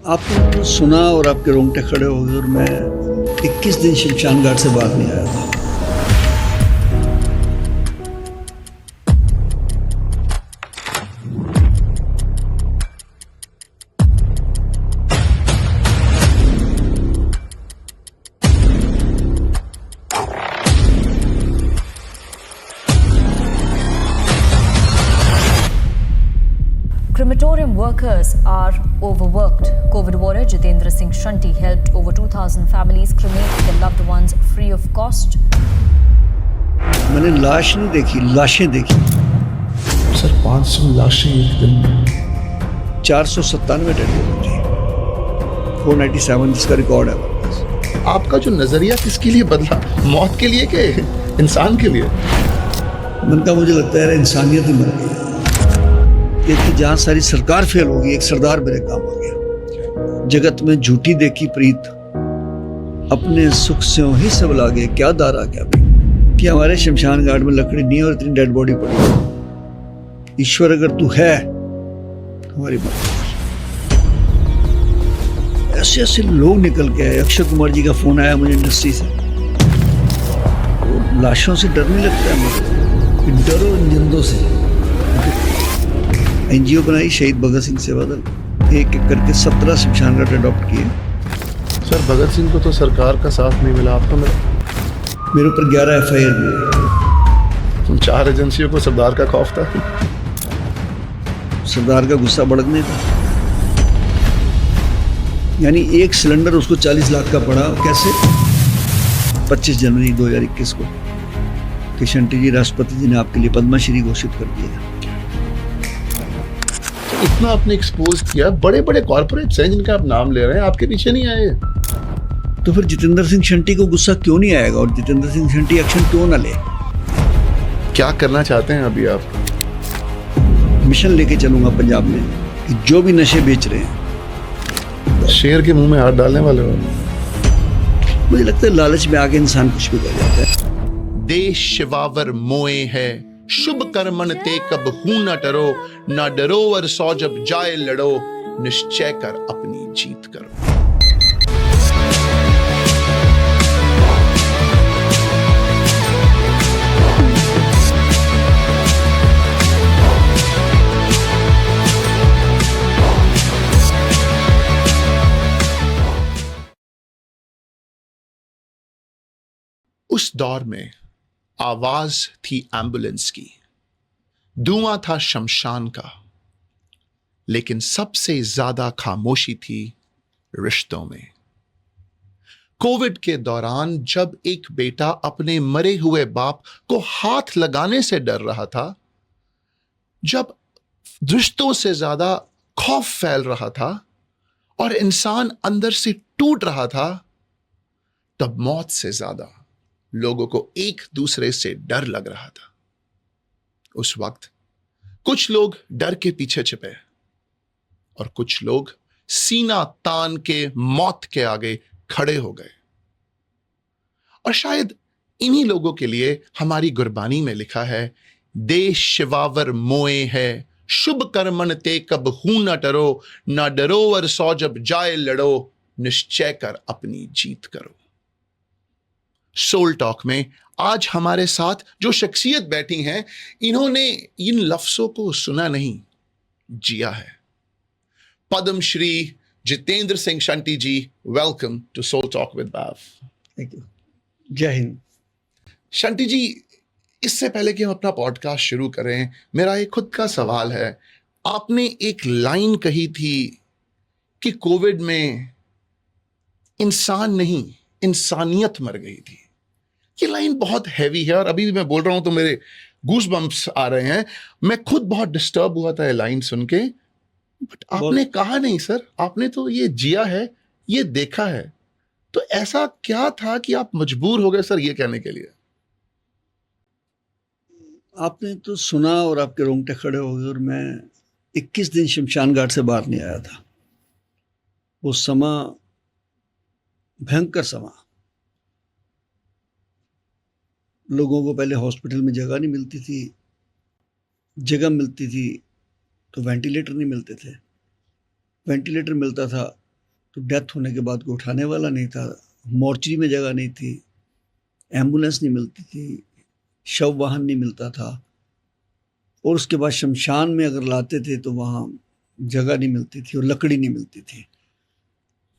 आपने तो सुना और आपके रोंगटे खड़े हो गए और मैं 21 दिन शमशान घाट से बाहर नहीं आया था। Crematorium workers are overworked. COVID warrior Jitendra Singh Shanti helped over 2,000 families cremate their loved ones free of cost. मैंने लाश नहीं देखी, लाशें देखी। सर 500 लाशें एक दिन में। 497 डेड बॉडी थी, 497 जिसका रिकॉर्ड है हमारे पास। आपका जो नजरिया किसके लिए बदला, मौत के लिए कि इंसान के लिए? मन का मुझे लगता है इंसानियत ही मर गई। कि जहाँ सारी सरकार फेल होगी, एक सरदार मेरे काम आ गया। जगत में झूठी देखी प्रीत, अपने सुख से ही सब लागे, क्या दारा क्या भी कि हमारे शमशान घाट में लकड़ी नहीं और इतनी डेड बॉडी पड़ी। ईश्वर अगर तू है हमारी मदद। ऐसे ऐसे लोग निकल के आए। अक्षय कुमार जी का फोन आया मुझे इंडस्ट्री से, तो लाशों से डर नहीं लगता है मुझे, डरो इन जिंदों से। एनजीओ बनाई शहीद भगत सिंह सेवा दल, एक एक करके 17 शमशान घाट अडॉप्ट किए। सर भगत सिंह को तो सरकार का साथ नहीं मिला, आपको मिला? मेरे ऊपर 11 FIR हुए। 4 एजेंसियों को सरदार का खौफ था। सरदार का गुस्सा भड़कने था। यानी एक सिलेंडर उसको 40 लाख का पड़ा। कैसे? 25 जनवरी 2021 को किशन टी जी राष्ट्रपति जी ने आपके लिए पद्मश्री घोषित कर दिया। इतना आपने एक्सपोज किया, बड़े बड़े कॉर्पोरेट्स हैं जिनका आप नाम ले रहे हैं, आपके पीछे नहीं आए। तो फिर जितेंद्र सिंह शंटी को गुस्सा क्यों नहीं आएगा और जितेंद्र सिंह शंटी एक्शन क्यों ना ले? क्या करना चाहते हैं अभी आप? मिशन लेके चलूंगा पंजाब में कि जो भी नशे बेच रहे हैं, शेर के मुंह में हाथ डालने वाले हो। मुझे लगता है लालच में आके इंसान कुछ भी कर जाता है। देश शिवावर मोए है, शुभ कर्मन ते कब हूं न डरो, न डरो और सौ जब जाए लड़ो, निश्चय कर अपनी जीत करो। उस दौर में आवाज थी एम्बुलेंस की, धुआं था शमशान का, लेकिन सबसे ज्यादा खामोशी थी रिश्तों में। कोविड के दौरान जब एक बेटा अपने मरे हुए बाप को हाथ लगाने से डर रहा था, जब रिश्तों से ज्यादा खौफ फैल रहा था और इंसान अंदर से टूट रहा था, तब मौत से ज्यादा लोगों को एक दूसरे से डर लग रहा था। उस वक्त कुछ लोग डर के पीछे छिपे और कुछ लोग सीना तान के मौत के आगे खड़े हो गए। और शायद इन्हीं लोगों के लिए हमारी गुरबानी में लिखा है, देश शिवावर मोए है, शुभ कर्मन ते कब हूं न डरो, न डरो और सौ जब जाए लड़ो, निश्चय कर अपनी जीत करो। सोल टॉक में आज हमारे साथ जो शख्सियत बैठी हैं, इन्होंने इन लफ्जों को सुना नहीं, जिया है। Padmashri Jitendra Singh Shunty ji, welcome to soul talk with बाव। Thank you. जय हिंद। शंटी जी, इससे पहले कि हम अपना पॉडकास्ट शुरू करें, मेरा एक खुद का सवाल है। आपने एक लाइन कही थी कि कोविड में इंसान नहीं, इंसानियत मर गई थी। ये लाइन बहुत हैवी है और अभी भी मैं बोल रहा हूं तो मेरे गूस बम्प्स आ रहे हैं। मैं खुद बहुत डिस्टर्ब हुआ था ये लाइन सुन के, बट आपने कहा नहीं सर, आपने तो ये जिया है, ये देखा है। तो ऐसा क्या था कि आप मजबूर हो गए सर ये कहने के लिए? आपने तो सुना और आपके रोंगटे खड़े हो गए और मैं 21 दिन शमशान घाट से बाहर नहीं आया था। वो समा भयंकर समा। लोगों को पहले हॉस्पिटल में जगह नहीं मिलती थी, जगह मिलती थी तो वेंटिलेटर नहीं मिलते थे। वेंटिलेटर मिलता था तो डेथ होने के बाद कोई उठाने वाला नहीं था, मोर्चरी में जगह नहीं थी, एम्बुलेंस नहीं मिलती थी, शव वाहन नहीं मिलता था, और उसके बाद शमशान में अगर लाते थे तो वहाँ जगह नहीं मिलती थी और लकड़ी नहीं मिलती थी।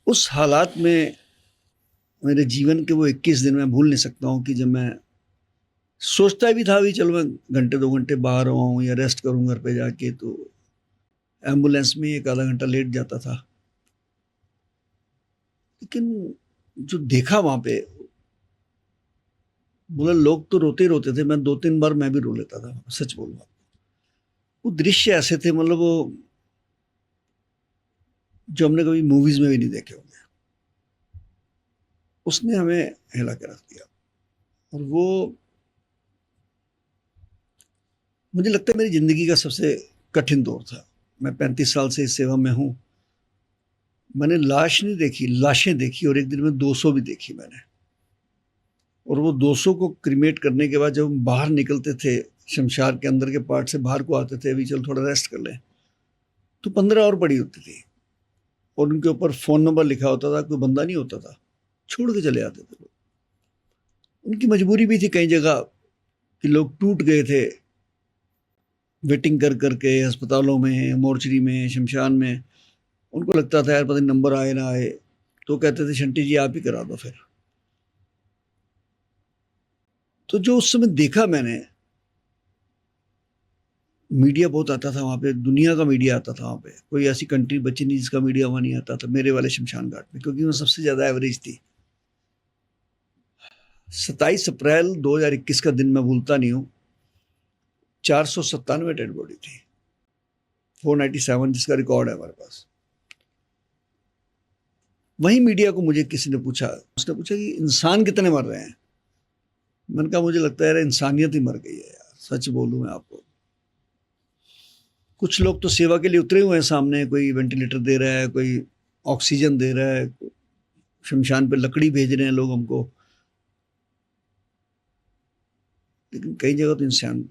उस हालात में मेरे जीवन के वो 21 दिन मैं भूल नहीं सकता हूँ कि जब मैं सोचता भी था भी चलो मैं घंटे 2 घंटे बाहर आऊँ या रेस्ट करूँ घर पे जाके, तो एम्बुलेंस में 1 आधा घंटा लेट जाता था। लेकिन जो देखा वहाँ पे, बोला लोग तो रोते ही रोते थे, मैं 2-3 बार मैं भी रो लेता था, सच बोलूँगा। वो दृश्य ऐसे थे, मतलब वो जो हमने कभी मूवीज में भी नहीं देखे होंगे। उसने हमें हिला के रख दिया, और वो मुझे लगता है मेरी जिंदगी का सबसे कठिन दौर था। मैं 35 साल से इस सेवा में हूँ। मैंने लाश नहीं देखी, लाशें देखी, और एक दिन में 200 भी देखी मैंने। और वो 200 को क्रीमेट करने के बाद जब हम बाहर निकलते थे, शमशान के अंदर के पार्ट से बाहर को आते थे, अभी चल थोड़ा रेस्ट कर लें, तो 15 और पड़ी होती थी, और उनके ऊपर फ़ोन नंबर लिखा होता था, कोई बंदा नहीं होता था, छोड़ के चले आते थे लोग। उनकी मजबूरी भी थी कई जगह कि लोग टूट गए थे वेटिंग कर करके अस्पतालों में, मोर्चरी में, शमशान में। उनको लगता था यार पता नहीं नंबर आए ना आए, तो कहते थे शंटी जी आप ही करा दो फिर। तो जो उस समय देखा मैंने, मीडिया बहुत आता था वहाँ पे, दुनिया का मीडिया आता था वहाँ पे, कोई ऐसी कंट्री बची नहीं जिसका मीडिया वहाँ नहीं आता था मेरे वाले शमशान घाट में, क्योंकि वो सबसे ज़्यादा एवरेज थी। 27 अप्रैल 2021 का दिन मैं भूलता नहीं हूँ। 497 डेड बॉडी थी, 497 जिसका रिकॉर्ड है हमारे पास। वही मीडिया को मुझे किसी ने पूछा, उसने पूछा कि इंसान कितने मर रहे हैं। मैंने कहा मुझे लगता है यार इंसानियत ही मर गई है यार, सच बोलूं मैं आपको। कुछ लोग तो सेवा के लिए उतरे हुए हैं सामने, कोई वेंटिलेटर दे रहा है, कोई ऑक्सीजन दे रहा है, शमशान पे लकड़ी भेज रहे हैं लोग हमको, लेकिन कई जगह तो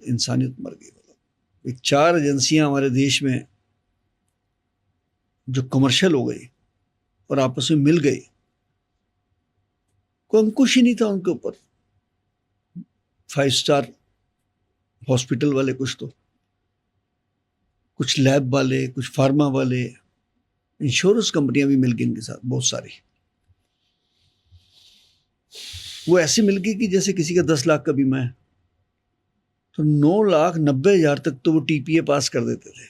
इंसानियत मर गई। एक 4 एजेंसियां हमारे देश में जो कमर्शियल हो गई और आपस में मिल गई, कोई अंकुश ही नहीं था उनके ऊपर। 5 स्टार हॉस्पिटल वाले कुछ लैब वाले, कुछ फार्मा वाले, इंश्योरेंस कंपनियां भी मिल गई इनके साथ बहुत सारी। वो ऐसे मिल गई कि जैसे किसी का 10 लाख का बीमा है तो 9,90,000 तक तो वो टीपीए पास कर देते थे।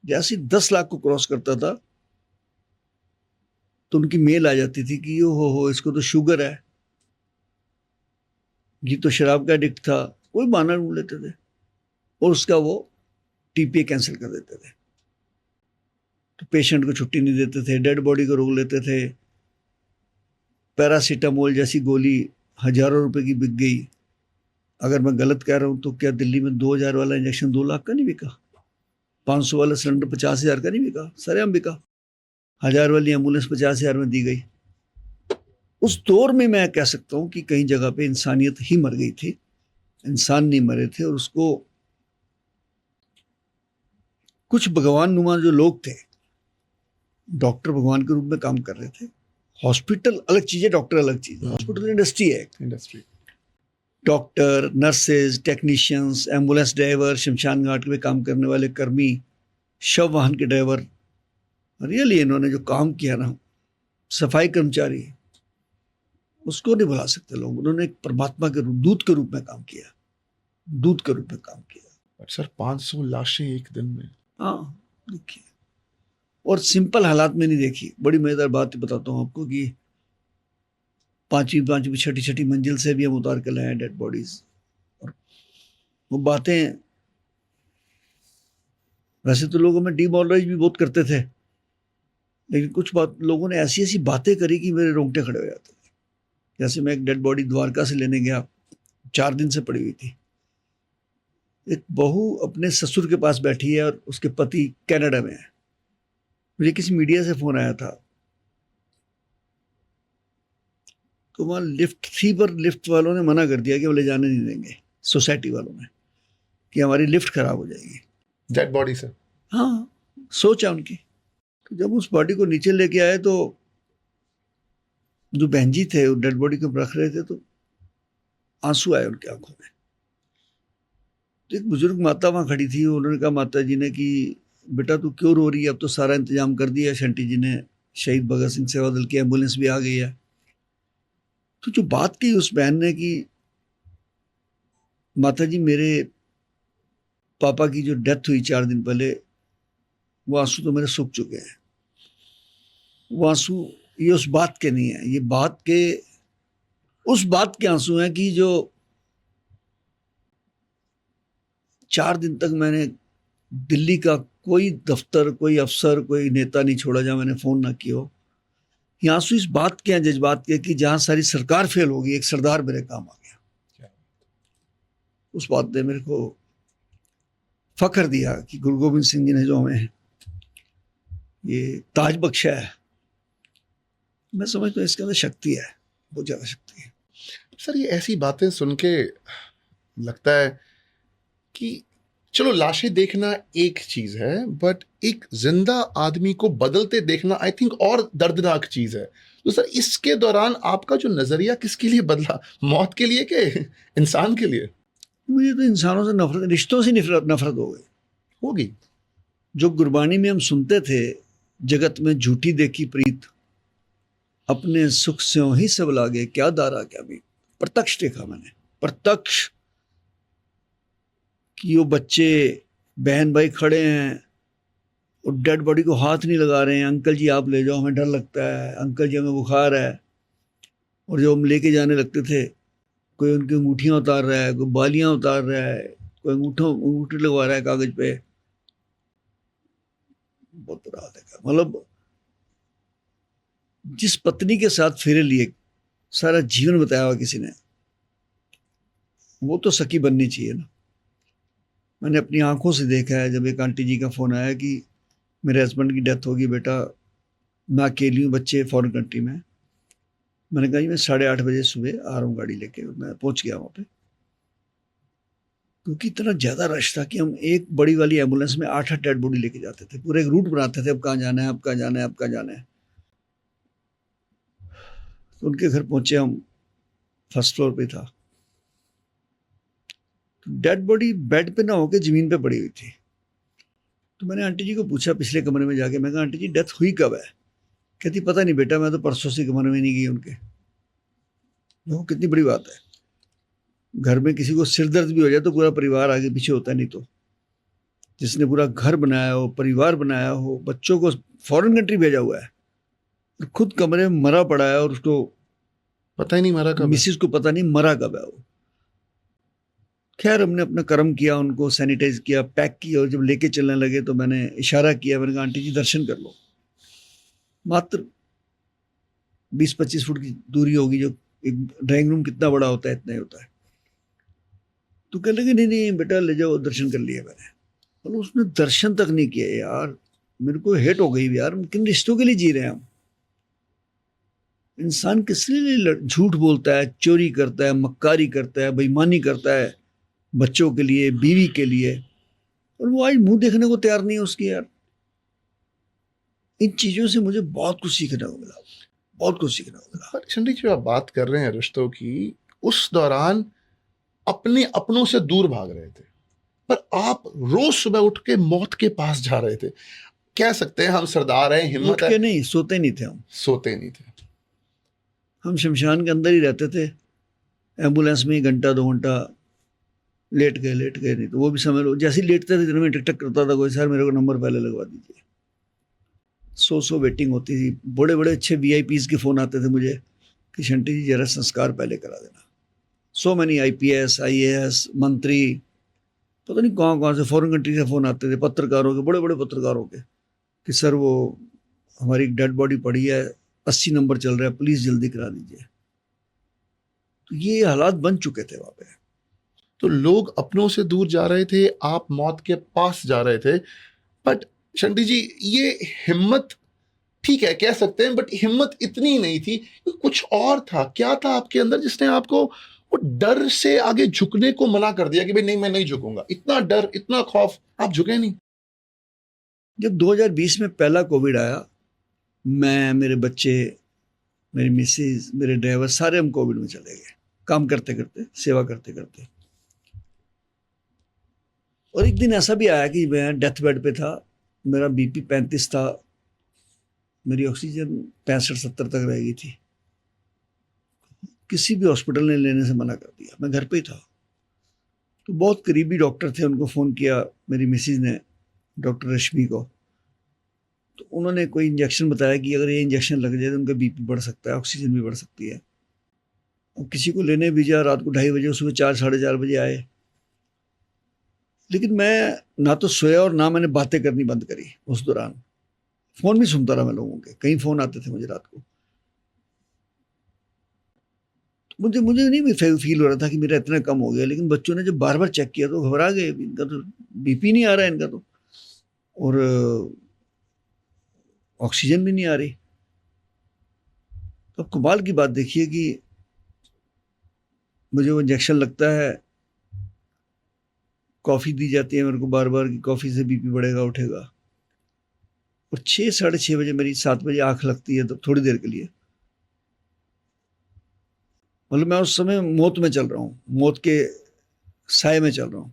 जैसे 10 लाख को क्रॉस करता था तो उनकी मेल आ जाती थी कि हो इसको तो शुगर है, ये तो शराब का एडिक्ट था, कोई बहाना ढूंढ लेते थे और उसका वो टीपीए कैंसिल कर देते थे। तो पेशेंट को छुट्टी नहीं देते थे, डेड बॉडी को रोक लेते थे। पैरासीटामोल जैसी गोली हजारों रुपए की बिक गई। अगर मैं गलत कह रहा हूं तो क्या दिल्ली में 2,000 वाला इंजेक्शन 2 लाख का नहीं बिका? 500 वाला सिलेंडर 50,000 का नहीं बिका? सरेआम बिका। 1000 वाली एम्बुलेंस 50,000 में दी गई। उस दौर में मैं कह सकता हूं कि कई जगह पे इंसानियत ही मर गई थी, इंसान नहीं मरे थे। और उसको कुछ भगवान नुमा जो लोग थे, डॉक्टर भगवान के रूप में काम कर रहे थे। हॉस्पिटल अलग चीज है, डॉक्टर अलग चीज है। हॉस्पिटल इंडस्ट्री है, industry. Doctor, nurses, technicians, ambulance driver, शमशान घाट में काम करने वाले कर्मी, शव वाहन के ड्राइवर, रियली इन्होंने जो काम किया ना, सफाई कर्मचारी, उसको नहीं भुला सकते लोग। उन्होंने एक परमात्मा के रूप, दूत के रूप में काम किया, दूत के रूप में काम किया। और सर 500 लाशें एक दिन में। हाँ देखिए, और सिंपल हालात में नहीं देखी। बड़ी मजेदार बात बताता हूँ आपको कि 5वीं 6ठी मंजिल से भी हम उतार कर लाए हैं डेड बॉडीज। और वो बातें वैसे तो लोगों में डिमोरलाइज भी बहुत करते थे, लेकिन कुछ लोगों ने ऐसी ऐसी बातें करी कि मेरे रोंगटे खड़े हो जाते थे। जैसे मैं एक डेड बॉडी द्वारका से लेने गया, 4 दिन से पड़ी हुई थी। एक बहू अपने ससुर के पास बैठी है और उसके पति कनाडा में है। मुझे किसी मीडिया से फोन आया था, तो वहाँ लिफ्ट थी, पर लिफ्ट वालों ने मना कर दिया कि वो ले जाने नहीं देंगे, सोसाइटी वालों ने, कि हमारी लिफ्ट खराब हो जाएगी। Dead body sir? हाँ, सोचा उनकी। तो जब उस बॉडी को नीचे लेके आए तो जो बहन जी थे वो डेड बॉडी को रख रहे थे तो आंसू आए उनकी आंखों में। तो एक बुजुर्ग माता वहां खड़ी थी, उन्होंने कहा माता जी ने कि बेटा तू क्यों रो रही है, अब तो सारा इंतजाम कर दिया शंटी जी ने, शहीद भगत सिंह सेवा दल की एम्बुलेंस भी आ गई है। तो जो बात की उस बहन ने कि माता जी मेरे पापा की जो डेथ हुई 4 दिन पहले, वो आंसू तो मेरे सूख चुके हैं। वो आंसू ये उस बात के नहीं है, ये बात के उस बात के आंसू हैं कि जो 4 दिन तक मैंने दिल्ली का कोई दफ्तर, कोई अफसर, कोई नेता नहीं छोड़ा जहां मैंने फोन ना किया हो। ये आंसू इस बात के हैं, जज्बात के, कि जहां सारी सरकार फेल होगी एक सरदार मेरे काम आ गया। उस बात ने मेरे को फख्र दिया कि गुरु गोविंद सिंह जी ने जो हमें ये ताज बख्शा है, मैं समझता हूँ इसके अंदर शक्ति है, बहुत ज्यादा शक्ति है। सर ये ऐसी बातें सुन के लगता है कि चलो लाशें देखना एक चीज है, बट एक जिंदा आदमी को बदलते देखना आई थिंक और दर्दनाक चीज है। तो सर इसके दौरान आपका जो नजरिया किसके लिए बदला, मौत के लिए के इंसान के लिए? मुझे तो इंसानों से नफरत, रिश्तों से नफरत हो गई होगी। जो गुरबानी में हम सुनते थे, जगत में झूठी देखी प्रीत, अपने सुख स्यों ही सब लागे, क्या दारा क्या भी। प्रत्यक्ष देखा मैंने, प्रत्यक्ष कि वो बच्चे बहन भाई खड़े हैं और डेड बॉडी को हाथ नहीं लगा रहे हैं, अंकल जी आप ले जाओ हमें डर लगता है, अंकल जी हमें बुखार है। और जब हम लेके जाने लगते थे, कोई उनकी अंगूठियां उतार रहा है, कोई बालियां उतार रहा है, कोई अंगूठी लगवा रहा है कागज पे। बहुत बुरा हाल देखा। मतलब जिस पत्नी के साथ फेरे लिए, सारा जीवन बताया हुआ किसी ने, वो तो सखी बननी चाहिए ना। मैंने अपनी आंखों से देखा है जब एक आंटी जी का फोन आया कि मेरे हस्बैंड की डेथ होगी बेटा, मैं अकेली हूँ, बच्चे फॉरेन कंट्री में। मैंने कहा जी मैं 8:30 बजे सुबह आ रहा हूँ गाड़ी लेके। मैं पहुंच गया वहां पे, क्योंकि इतना ज्यादा रश था कि हम एक बड़ी वाली एम्बुलेंस में 8 डेड बॉडी लेके जाते थे, पूरे एक रूट बनाते थे, अब कहाँ जाना है, अब कहाँ जाना है, अब कहाँ जाना है। तो उनके घर पहुंचे हम, फर्स्ट फ्लोर पे था। डेड बॉडी बेड पे ना होके जमीन पे पड़ी हुई थी। तो मैंने आंटी जी को पूछा पिछले कमरे में जाके, मैं कहा आंटी जी डेथ हुई कब है? कहती पता नहीं बेटा, मैं तो परसों से कमरे में नहीं गई उनके। देखो कितनी बड़ी बात है, घर में किसी को सिर दर्द भी हो जाए तो पूरा परिवार आगे पीछे होता है। नहीं तो जिसने पूरा घर बनाया हो, परिवार बनाया हो, बच्चों को फॉरेन कंट्री भेजा हुआ है, और खुद कमरे में मरा पड़ा है, और उसको पता ही नहीं मरा कब, मिसिस को पता नहीं मरा कब है वो। खैर हमने अपना कर्म किया, उनको सैनिटाइज किया, पैक किया, और जब लेके चलने लगे तो मैंने इशारा किया, मैंने कहा आंटी जी दर्शन कर लो। मात्र 20-25 फुट की दूरी होगी, जो एक ड्राइंग रूम कितना बड़ा होता है इतना ही होता है। तो कह लगे नहीं नहीं बेटा ले जाओ, दर्शन कर लिए मैंने। और उसने दर्शन तक नहीं किया यार, मेरे को हेट हो गई यार, किन रिश्तों के लिए जी रहे हैं हम। इंसान किस लिए झूठ बोलता है, चोरी करता है, मक्कारी करता है, बेईमानी करता है, बच्चों के लिए, बीवी के लिए, और वो आज मुंह देखने को तैयार नहीं है उसकी। यार इन चीजों से मुझे बहुत कुछ सीखने को मिला, बहुत कुछ सीखने को मिला। चंडी जी आप बात कर रहे हैं रिश्तों की, उस दौरान अपने अपनों से दूर भाग रहे थे, पर आप रोज सुबह उठ के मौत के पास जा रहे थे। कह सकते हैं हम सरदार हैं, हिम्मत उठ के नहीं, सोते नहीं थे हम, सोते नहीं थे। हम शमशान के अंदर ही रहते थे, एम्बुलेंस में 1-2 घंटा लेट गए नहीं तो वो भी समझ लो जैसे ही लेटते थे दिन में टक टक करता था कोई, सर मेरे को नंबर पहले लगवा दीजिए। 100 वेटिंग होती थी। बड़े बड़े अच्छे VIPs के फ़ोन आते थे मुझे कि शंटी जी जरा संस्कार पहले करा देना। सो मैनी IPS IAS मंत्री, पता नहीं कहाँ से फॉरेन कंट्री से फ़ोन आते थे, पत्रकारों के, बड़े बड़े पत्रकारों के, कि सर वो हमारी डेड बॉडी पड़ी है, 80 नंबर चल रहा है, प्लीज़ जल्दी करा दीजिए। तो ये हालात बन चुके थे वहाँ पे। तो लोग अपनों से दूर जा रहे थे, आप मौत के पास जा रहे थे। बट शंटी जी ये हिम्मत ठीक है कह सकते हैं, बट हिम्मत इतनी नहीं थी, कुछ और था। क्या था आपके अंदर जिसने आपको वो डर से आगे झुकने को मना कर दिया कि भाई नहीं मैं नहीं झुकूंगा? इतना डर, इतना खौफ, आप झुके नहीं? जब 2020 में पहला कोविड आया, मैं, मेरे बच्चे, मेरी मिसेज, मेरे ड्राइवर, सारे हम कोविड में चले गए, काम करते करते, सेवा करते करते। और एक दिन ऐसा भी आया कि मैं डेथ बेड पे था, मेरा बीपी 35 था, मेरी ऑक्सीजन 65-70 तक रह गई थी। किसी भी हॉस्पिटल ने लेने से मना कर दिया, मैं घर पे ही था। तो बहुत करीबी डॉक्टर थे, उनको फ़ोन किया मेरी मिसेज ने, डॉक्टर रश्मि को। तो उन्होंने कोई इंजेक्शन बताया कि अगर ये इंजेक्शन लग जाए तो उनका बीपी बढ़ सकता है, ऑक्सीजन भी बढ़ सकती है। और किसी को लेने भेजा, रात को 2:30 बजे, सुबह 4-4:30 बजे आए। लेकिन मैं ना तो सोया और ना मैंने बातें करनी बंद करी उस दौरान। फ़ोन भी सुनता रहा मैं लोगों के, कई फ़ोन आते थे मुझे रात को। मुझे मुझे नहीं फील हो रहा था कि मेरा इतना कम हो गया, लेकिन बच्चों ने जब बार बार चेक किया तो घबरा गए, इनका तो बीपी नहीं आ रहा है इनका तो, और ऑक्सीजन भी नहीं आ रही। तो कमाल की बात देखिए कि मुझे वो इंजेक्शन लगता है, कॉफ़ी दी जाती है मेरे को बार बार कि कॉफ़ी से बीपी बढ़ेगा उठेगा। और 6-6:30 बजे मेरी 7 बजे आँख लगती है, तो थोड़ी देर के लिए, मतलब मैं उस समय मौत में चल रहा हूँ, मौत के साए में चल रहा हूँ।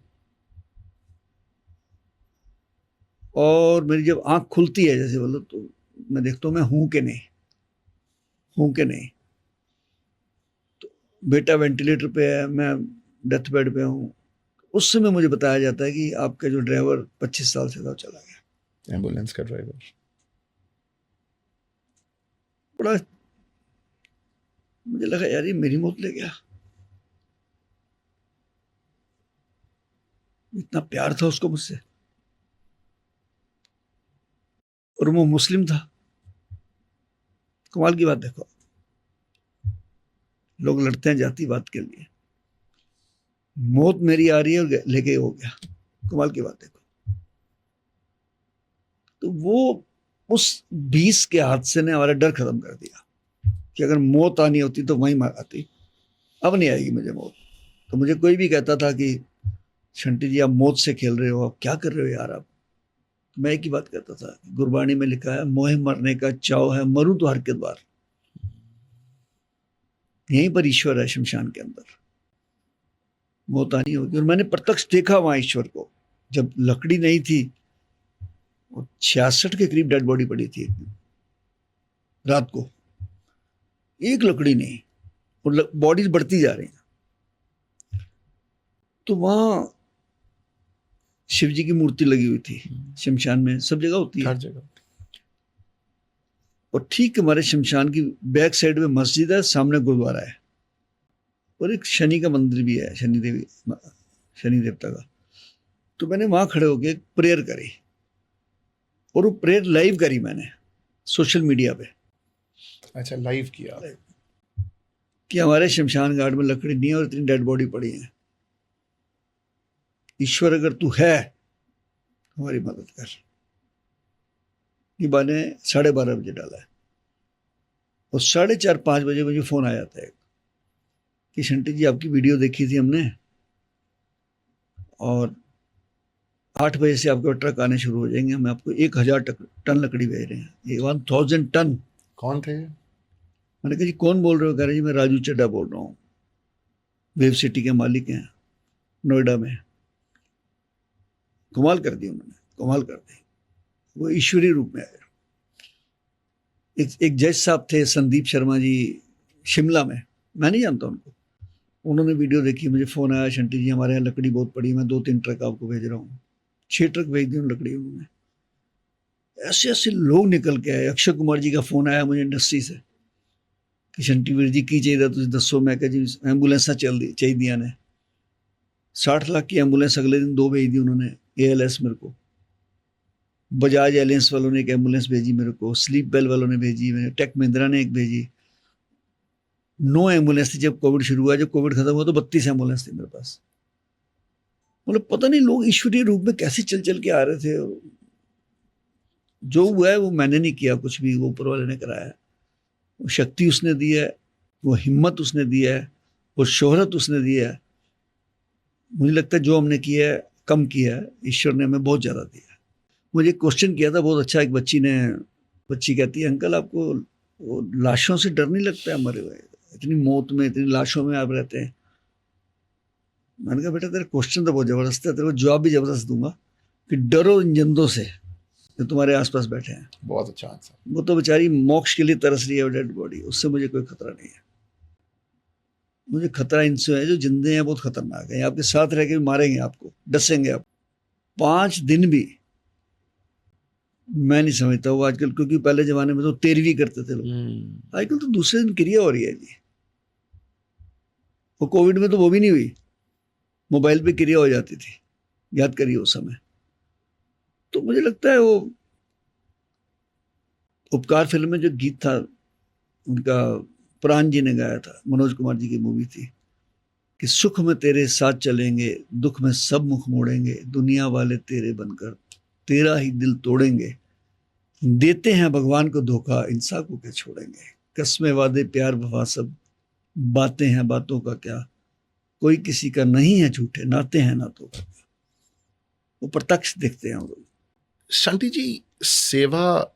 और मेरी जब आँख खुलती है जैसे, मतलब तो मैं देखता हूँ मैं हूँ कि नहीं, हूँ कि नहीं। तो बेटा वेंटिलेटर पे है, मैं डेथ बेड पे हूँ। उस समय मुझे बताया जाता है कि आपका जो ड्राइवर 25 साल से था वो चला गया, एम्बुलेंस का ड्राइवर। बड़ा मुझे लगा यार ये मेरी मौत ले गया। इतना प्यार था उसको मुझसे, और वो मुस्लिम था। कमाल की बात देखो, लोग लड़ते हैं जातिवाद के लिए, मौत मेरी आ रही है और लेके हो गया। कमाल की बात देखो। तो वो उस 20 के हादसे ने हमारा डर खत्म कर दिया कि अगर मौत आनी होती तो वहीं मार आती, अब नहीं आएगी मुझे मौत। तो मुझे कोई भी कहता था कि शंटी जी आप मौत से खेल रहे हो, आप क्या कर रहे हो यार आप। मैं एक ही बात कहता था, गुरबाणी में लिखा है, मोहे मरने का चाव है, मरूं तो हर के द्वार। यहीं पर ईश्वर है, शमशान के अंदर मौत आनी होगी। और मैंने प्रत्यक्ष देखा वहां ईश्वर को, जब लकड़ी नहीं थी, 66 के करीब डेड बॉडी पड़ी थी एक दिन रात को, एक लकड़ी नहीं, और बॉडीज बढ़ती जा रही हैं। तो वहां शिव जी की मूर्ति लगी हुई थी, शमशान में सब जगह होती है, हर जगह। और ठीक हमारे शमशान की बैक साइड में मस्जिद है, सामने गुरुद्वारा है, और एक शनि का मंदिर भी है, शनि देवता का। तो मैंने वहां खड़े होकर एक प्रेयर करी, और वो प्रेयर लाइव करी मैंने सोशल मीडिया पे। अच्छा, लाइव किया कि हमारे शमशान घाट में लकड़ी नहीं है और इतनी डेड बॉडी पड़ी है, ईश्वर अगर तू है हमारी मदद कर। ये मैंने 12:30 बजे डाला है, और 4:30-5 बजे मुझे फ़ोन आया था कि शंटी जी आपकी वीडियो देखी थी हमने, और 8 बजे से आपके ट्रक आने शुरू हो जाएंगे, हम आपको 1000 टन लकड़ी भेज रहे हैं, ये 1000 टन। कौन थे? मैंने कहा जी कौन बोल रहे हो? कह रहे जी मैं राजू चड्ढा बोल रहा हूँ, वेव सिटी के मालिक हैं नोएडा में। कमाल कर दी उन्होंने, कमाल कर दी, वो ईश्वरीय रूप में आए। एक जज साहब थे संदीप शर्मा जी, शिमला में, मैं नहीं जानता उनको, उन्होंने वीडियो देखी, मुझे फ़ोन आया, शंटी जी हमारे यहाँ लकड़ी बहुत पड़ी, मैं 2-3 ट्रक आपको भेज रहा हूँ। 6 ट्रक भेज दी लकड़ी उन्होंने। ऐसे ऐसे लोग निकल के आए। अक्षय कुमार जी का फ़ोन आया मुझे इंडस्ट्री से कि शंटी वीर जी की चाहिए तुझे दसो। मैं कहा जी एंबूलेंसा चाहिए ने 60 लाख की एंबूलेंस अगले दिन 2 भेज दी उन्होंने, ALS मेरे को, बजाज एलियंस वालों ने एक एम्बुलेंस भेजी मेरे को, स्लीप बेल वालों ने भेजी, मैंने टेक महिंद्रा ने एक भेजी। 9 एम्बुलेंस थी जब कोविड शुरू हुआ। जब कोविड खत्म हुआ तो 32 एम्बुलेंस थी मेरे पास। मतलब पता नहीं लोग ईश्वरीय रूप में कैसे चल चल के आ रहे थे। जो हुआ है वो मैंने नहीं किया कुछ भी, वो ऊपर वाले ने कराया। वो शक्ति उसने दी है, वो हिम्मत उसने दी है, वो शोहरत उसने दी है। मुझे लगता है जो हमने किया है कम किया है, ईश्वर ने हमें बहुत ज़्यादा दिया है। मुझे क्वेश्चन किया था बहुत अच्छा एक बच्ची ने, बच्ची कहती है अंकल आपको वो लाशों से डर नहीं लगता है मरे हुए, इतनी मौत में, इतनी लाशों में आप रहते हैं। मैंने कहा बेटा तेरा क्वेश्चन तो बहुत जबरदस्त है, तेरे को जवाब भी जबरदस्त दूंगा कि डरो इन जिंदों से जो तुम्हारे आसपास बैठे हैं। बहुत अच्छा आंसर। वो तो बेचारी मोक्ष के लिए तरस रही है डेड बॉडी, उससे मुझे कोई खतरा नहीं है। मुझे खतरा इनसे है जो जिंदे हैं, बहुत खतरनाक है, आपके साथ रह के भी मारेंगे आपको, डसेंगे आप। 5 दिन भी मैं नहीं समझता वो आजकल, क्योंकि पहले जमाने में तो 13वीं करते थे लोग, आजकल तो दूसरे दिन क्रिया हो रही है जी। वो कोविड में तो वो भी नहीं हुई, मोबाइल पे क्रिया हो जाती थी, याद करिए उस समय। तो मुझे लगता है वो उपकार फिल्म में जो गीत था उनका, प्राण जी ने गाया था, मनोज कुमार जी की मूवी थी कि सुख में तेरे साथ चलेंगे, दुख में सब मुख मोड़ेंगे, दुनिया वाले तेरे बनकर तेरा ही दिल तोड़ेंगे, देते हैं भगवान को धोखा, इंसान को क्या छोड़ेंगे, कसमें वादे प्यार वफा सब, बातें हैं बातों का क्या, कोई किसी का नहीं है झूठे, नाते हैं नातों का। वो प्रत्यक्ष देखते हैं वो। शंटी जी, सेवा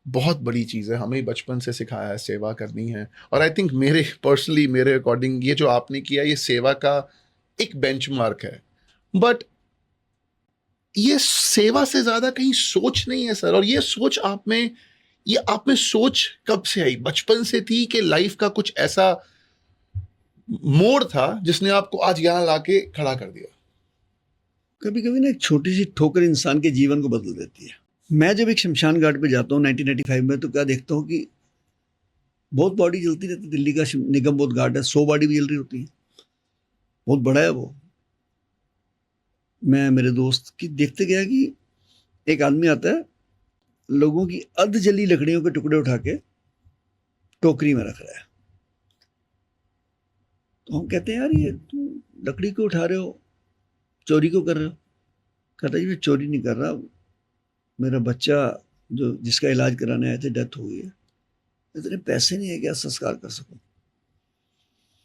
बहुत बड़ी चीज़ है, हमें बचपन से सिखाया है सेवा करनी है, और आई थिंक मेरे अकॉर्डिंग ये जो आपने किया ये सेवा का एक बेंचमार्क है। बट ये सेवा से ज़्यादा कहीं सोच नहीं है सर, और ये सोच आप में सोच कब से आई? बचपन से थी कि लाइफ का कुछ ऐसा मोड़ था जिसने आपको आज यहाँ लाके खड़ा कर दिया? कभी कभी ना एक छोटी सी ठोकर इंसान के जीवन को बदल देती है। मैं जब एक शमशान घाट पे जाता हूँ 1995 में, तो क्या देखता हूँ कि बहुत बॉडी जलती रहती है। दिल्ली का निगम बोध घाट है, 100 बॉडी भी जल रही होती है, बहुत बड़ा है वो। मैं मेरे दोस्त की देखते गया कि एक आदमी आता है, लोगों की अर्ध जली लकड़ियों के टुकड़े उठा के टोकरी में रख रहा है। तो हम कहते हैं यार ये तुम लकड़ी को उठा रहे हो, चोरी को कर रहे हो? कहता जी मैं चोरी नहीं कर रहा, मेरा बच्चा जो जिसका इलाज कराने आए थे डेथ हो गई है, इतने पैसे नहीं है क्या संस्कार कर सकूं।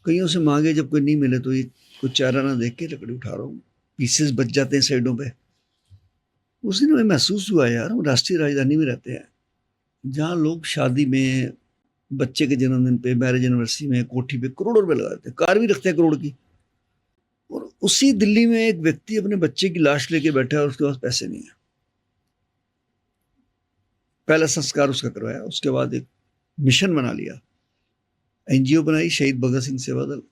कईयों से मांगे, जब कोई नहीं मिले तो ये कुछ चारा ना देख के लकड़ी उठा रहा हूँ, पीसेस बच जाते हैं साइडों पे। उस दिन हमें महसूस हुआ यार हम राष्ट्रीय राजधानी में रहते हैं, जहाँ लोग शादी में, बच्चे के जन्मदिन पे, मैरिज एनिवर्सरी में, कोठी पे करोड़ों रुपए लगा देते हैं, कार भी रखते हैं करोड़ की। और उसी दिल्ली में एक व्यक्ति अपने बच्चे की लाश लेके बैठा है और उसके पास पैसे नहीं है। पहला संस्कार उसका करवाया, उसके बाद एक मिशन बना लिया, एनजीओ बनाई, शहीद भगत सिंह सेवा दल।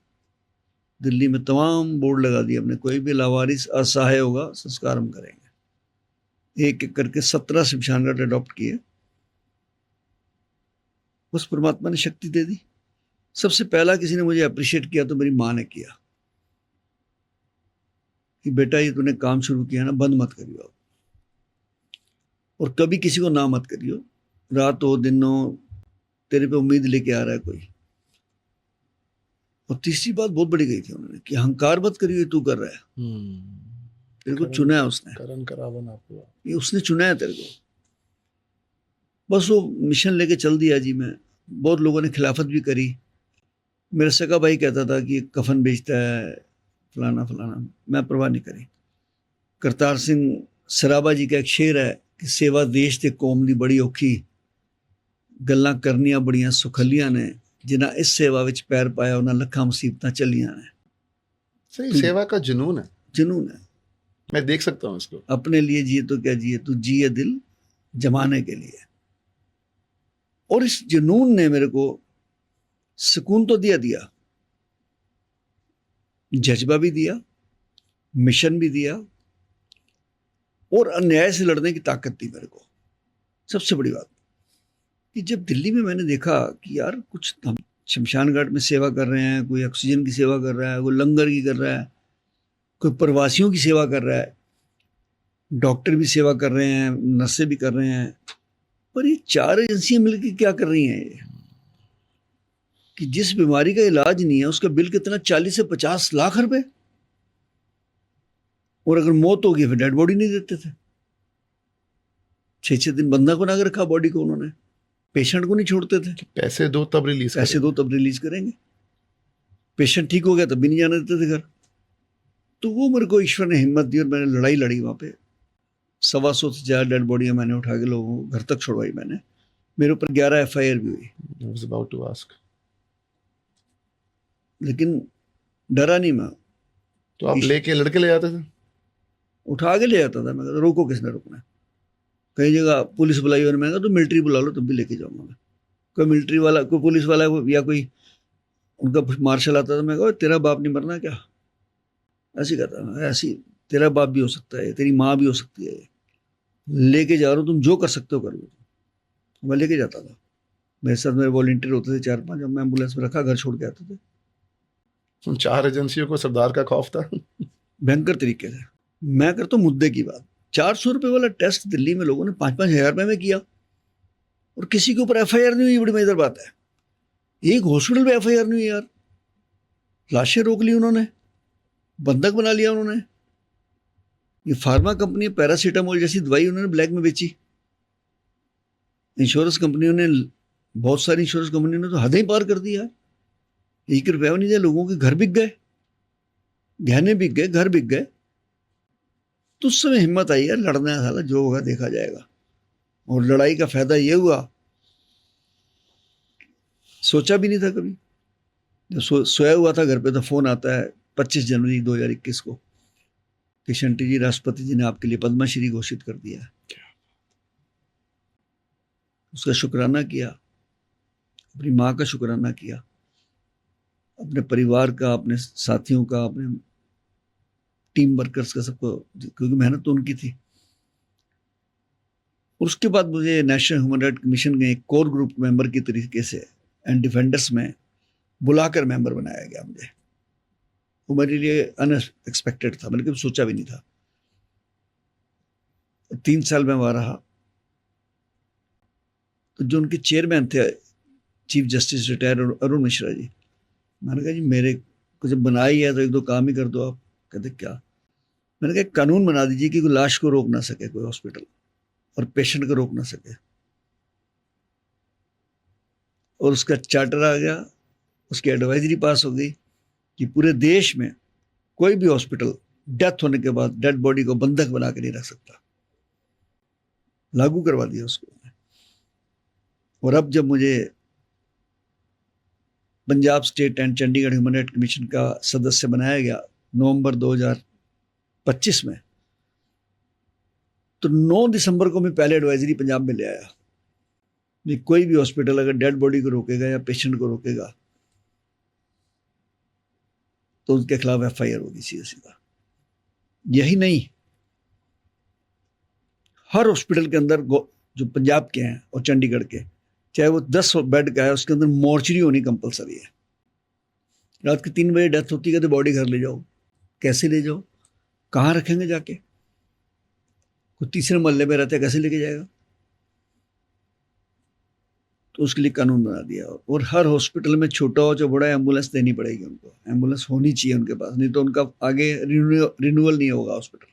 दिल्ली में तमाम बोर्ड लगा दिए हमने, कोई भी लावारिस असहाय होगा संस्कार हम करेंगे। एक एक करके 17 शमशान घाट अडॉप्ट किए। उस परमात्मा ने शक्ति दे दी। सबसे पहला किसी ने मुझे अप्रिशिएट किया तो मेरी माँ ने किया कि बेटा ये तूने काम शुरू किया ना, बंद मत करियो आप, और कभी किसी को ना मत करियो, रात हो दिन हो तेरे पे उम्मीद लेके आ रहा है कोई। और तीसरी बात बहुत बड़ी गई थी उन्होंने कि अहंकार मत करियो, तू कर रहा है, तेरे को चुना है उसने, करण करावन आपको, ये उसने चुना है तेरे को। बस वो मिशन लेके चल दिया जी। मैं, बहुत लोगों ने खिलाफत भी करी। मेरा सगा भाई कहता था कि कफन बेचता है फलाना फलाना, मैं परवाह नहीं करी। करतार सिंह सराबा जी का एक शेर है कि सेवा देश ते कौम दी बड़ी औखी, गल्लां करनियां बड़ियां सुखलियां ने, जिन्हां इस सेवा विच पैर पाया उन्हां लखां मुसीबतां चलियां ने। सही, सेवा का जुनून है, जुनून है। मैं देख सकता हूँ इसको। अपने लिए जिए तो क्या जिए, तू जिए दिल जमाने के लिए। और इस जुनून ने मेरे को सुकून तो दिया, जज्बा भी दिया, मिशन भी दिया, और अन्याय से लड़ने की ताकत दी मेरे को। सबसे बड़ी बात कि जब दिल्ली में मैंने देखा कि यार कुछ हम शमशान घाट में सेवा कर रहे हैं, कोई ऑक्सीजन की सेवा कर रहा है, कोई लंगर की कर रहा है, कोई प्रवासियों की सेवा कर रहा है, डॉक्टर भी सेवा कर रहे हैं, नर्सें भी कर रहे हैं, पर ये 4 एजेंसियां मिलकर क्या कर रही हैं ये? कि जिस बीमारी का इलाज नहीं है उसका बिल कितना, 40 से 50 लाख रुपए, और अगर मौत होगी फिर डेड बॉडी नहीं देते थे। 6-6 दिन बंदा को ना रखा बॉडी को उन्होंने, पेशेंट को नहीं छोड़ते थे। पैसे दो तब रिलीज, पैसे दो तब रिलीज करेंगे। पेशेंट ठीक हो गया तब भी नहीं जाने देते थे घर। तो वो मेरे को ईश्वर ने हिम्मत दी और मैंने लड़ाई लड़ी। वहाँ पे 125 से ज़्यादा डेड बॉडियाँ मैंने उठा के लोगों को घर तक छोड़वाई मैंने। मेरे ऊपर 11 FIR भी हुई, I was about to ask. लेकिन डरा नहीं मैं, तो आप लेके लड़के ले जाते थे? उठा के ले जाता था। मैं कहता रोको, किसने रोकना है? कई जगह पुलिस बुलाई और मैं कहा तो मिलिट्री बुला लो तब भी लेके जाऊंगा मैं। कोई मिलिट्री वाला, कोई पुलिस वाला या कोई उनका मार्शल आता था, मैं कहा तेरा बाप नहीं मरना क्या? ऐसे कहता, ऐसी तेरा बाप भी हो सकता है, तेरी माँ भी हो सकती है, लेके जा रहा हूँ, तुम जो कर सकते हो कर लो। मैं लेके जाता था, मेरे साथ मेरे वॉलंटियर होते थे 4-5, जब मैं एम्बुलेंस में रखा घर छोड़ के आते थे। 4 एजेंसियों को सरदार का खौफ था। भयंकर तरीके से। मैं करता हूँ मुद्दे की बात। 400 रुपये वाला टेस्ट दिल्ली में लोगों ने 5-5 हज़ार रुपये में किया और किसी के ऊपर FIR नहीं हुई। बड़ी मजेदार बात है, एक हॉस्पिटल पे FIR नहीं हुई यार। लाशें रोक ली उन्होंने, बंधक बना लिया उन्होंने। ये फार्मा कंपनी पैरासीटामोल जैसी दवाई उन्होंने ब्लैक में बेची। इंश्योरेंस कंपनियों ने, बहुत सारी इंश्योरेंस कंपनियों ने तो हदें पार कर दी यार। 1 रुपया नहीं दिया, लोगों के घर बिक गए, गहने बिक गए, घर बिक गए। तो उस समय हिम्मत आई यार, लड़ना है साला, जो होगा देखा जाएगा। और लड़ाई का फायदा ये हुआ, सोचा भी नहीं था कभी। जब सोया हुआ था घर पे तो फोन आता है 25 जनवरी 2021 को, किशन रेड्डी जी, राष्ट्रपति जी ने आपके लिए पद्मश्री घोषित कर दिया है। उसका शुक्राना किया, अपनी माँ का शुक्राना किया, अपने परिवार का, अपने साथियों का, अपने टीम वर्कर्स का, सबको, क्योंकि मेहनत तो उनकी थी। और उसके बाद मुझे नेशनल ह्यूमन राइट कमीशन के एक कोर ग्रुप मेंबर की तरीके से एंड डिफेंडर्स में बुलाकर मेंबर बनाया गया मुझे। वो मेरे लिए अनएक्सपेक्टेड था, मैंने कभी सोचा भी नहीं था। 3 साल में वहाँ रहा। तो जो उनके चेयरमैन थे, chief justice retire Arun Mishra ji, मैंने कहा जी मेरे को जब बनाया ही है तो 1-2 काम ही कर दो आप। कहते क्या? मैंने कहा कानून बना दीजिए कि कोई लाश को रोक ना सके कोई हॉस्पिटल, और पेशेंट को रोक ना सके। और उसका चार्टर आ गया, उसकी एडवाइजरी पास हो गई कि पूरे देश में कोई भी हॉस्पिटल डेथ होने के बाद डेड बॉडी को बंधक बना के नहीं रख सकता। लागू करवा दिया उसको। और अब जब मुझे Punjab state and Chandigarh human right commission का सदस्य बनाया गया नवंबर 2025 में, तो 9 दिसंबर को मैं पहले एडवाइजरी पंजाब में ले आया कि कोई भी हॉस्पिटल अगर डेड बॉडी को रोकेगा या पेशेंट को रोकेगा तो उनके खिलाफ FIR होगी सीधा सीधा। यही नहीं, हर हॉस्पिटल के अंदर जो पंजाब के हैं और चंडीगढ़ के, चाहे वो 10 बेड का है, उसके अंदर मॉर्चरी होनी कंपलसरी है। रात के 3 बजे डेथ होती है तो बॉडी घर ले जाओ, कैसे ले जाओ, कहाँ रखेंगे जाके? कोई तीसरे मोहल्ले में रहता है, कैसे लेके जाएगा? तो उसके लिए कानून बना दिया। और हर हॉस्पिटल में छोटा हो चाहे बड़ा, एम्बुलेंस देनी पड़ेगी उनको, एम्बुलेंस होनी चाहिए उनके पास, नहीं तो उनका आगे रिन्यूअल नहीं होगा हॉस्पिटल।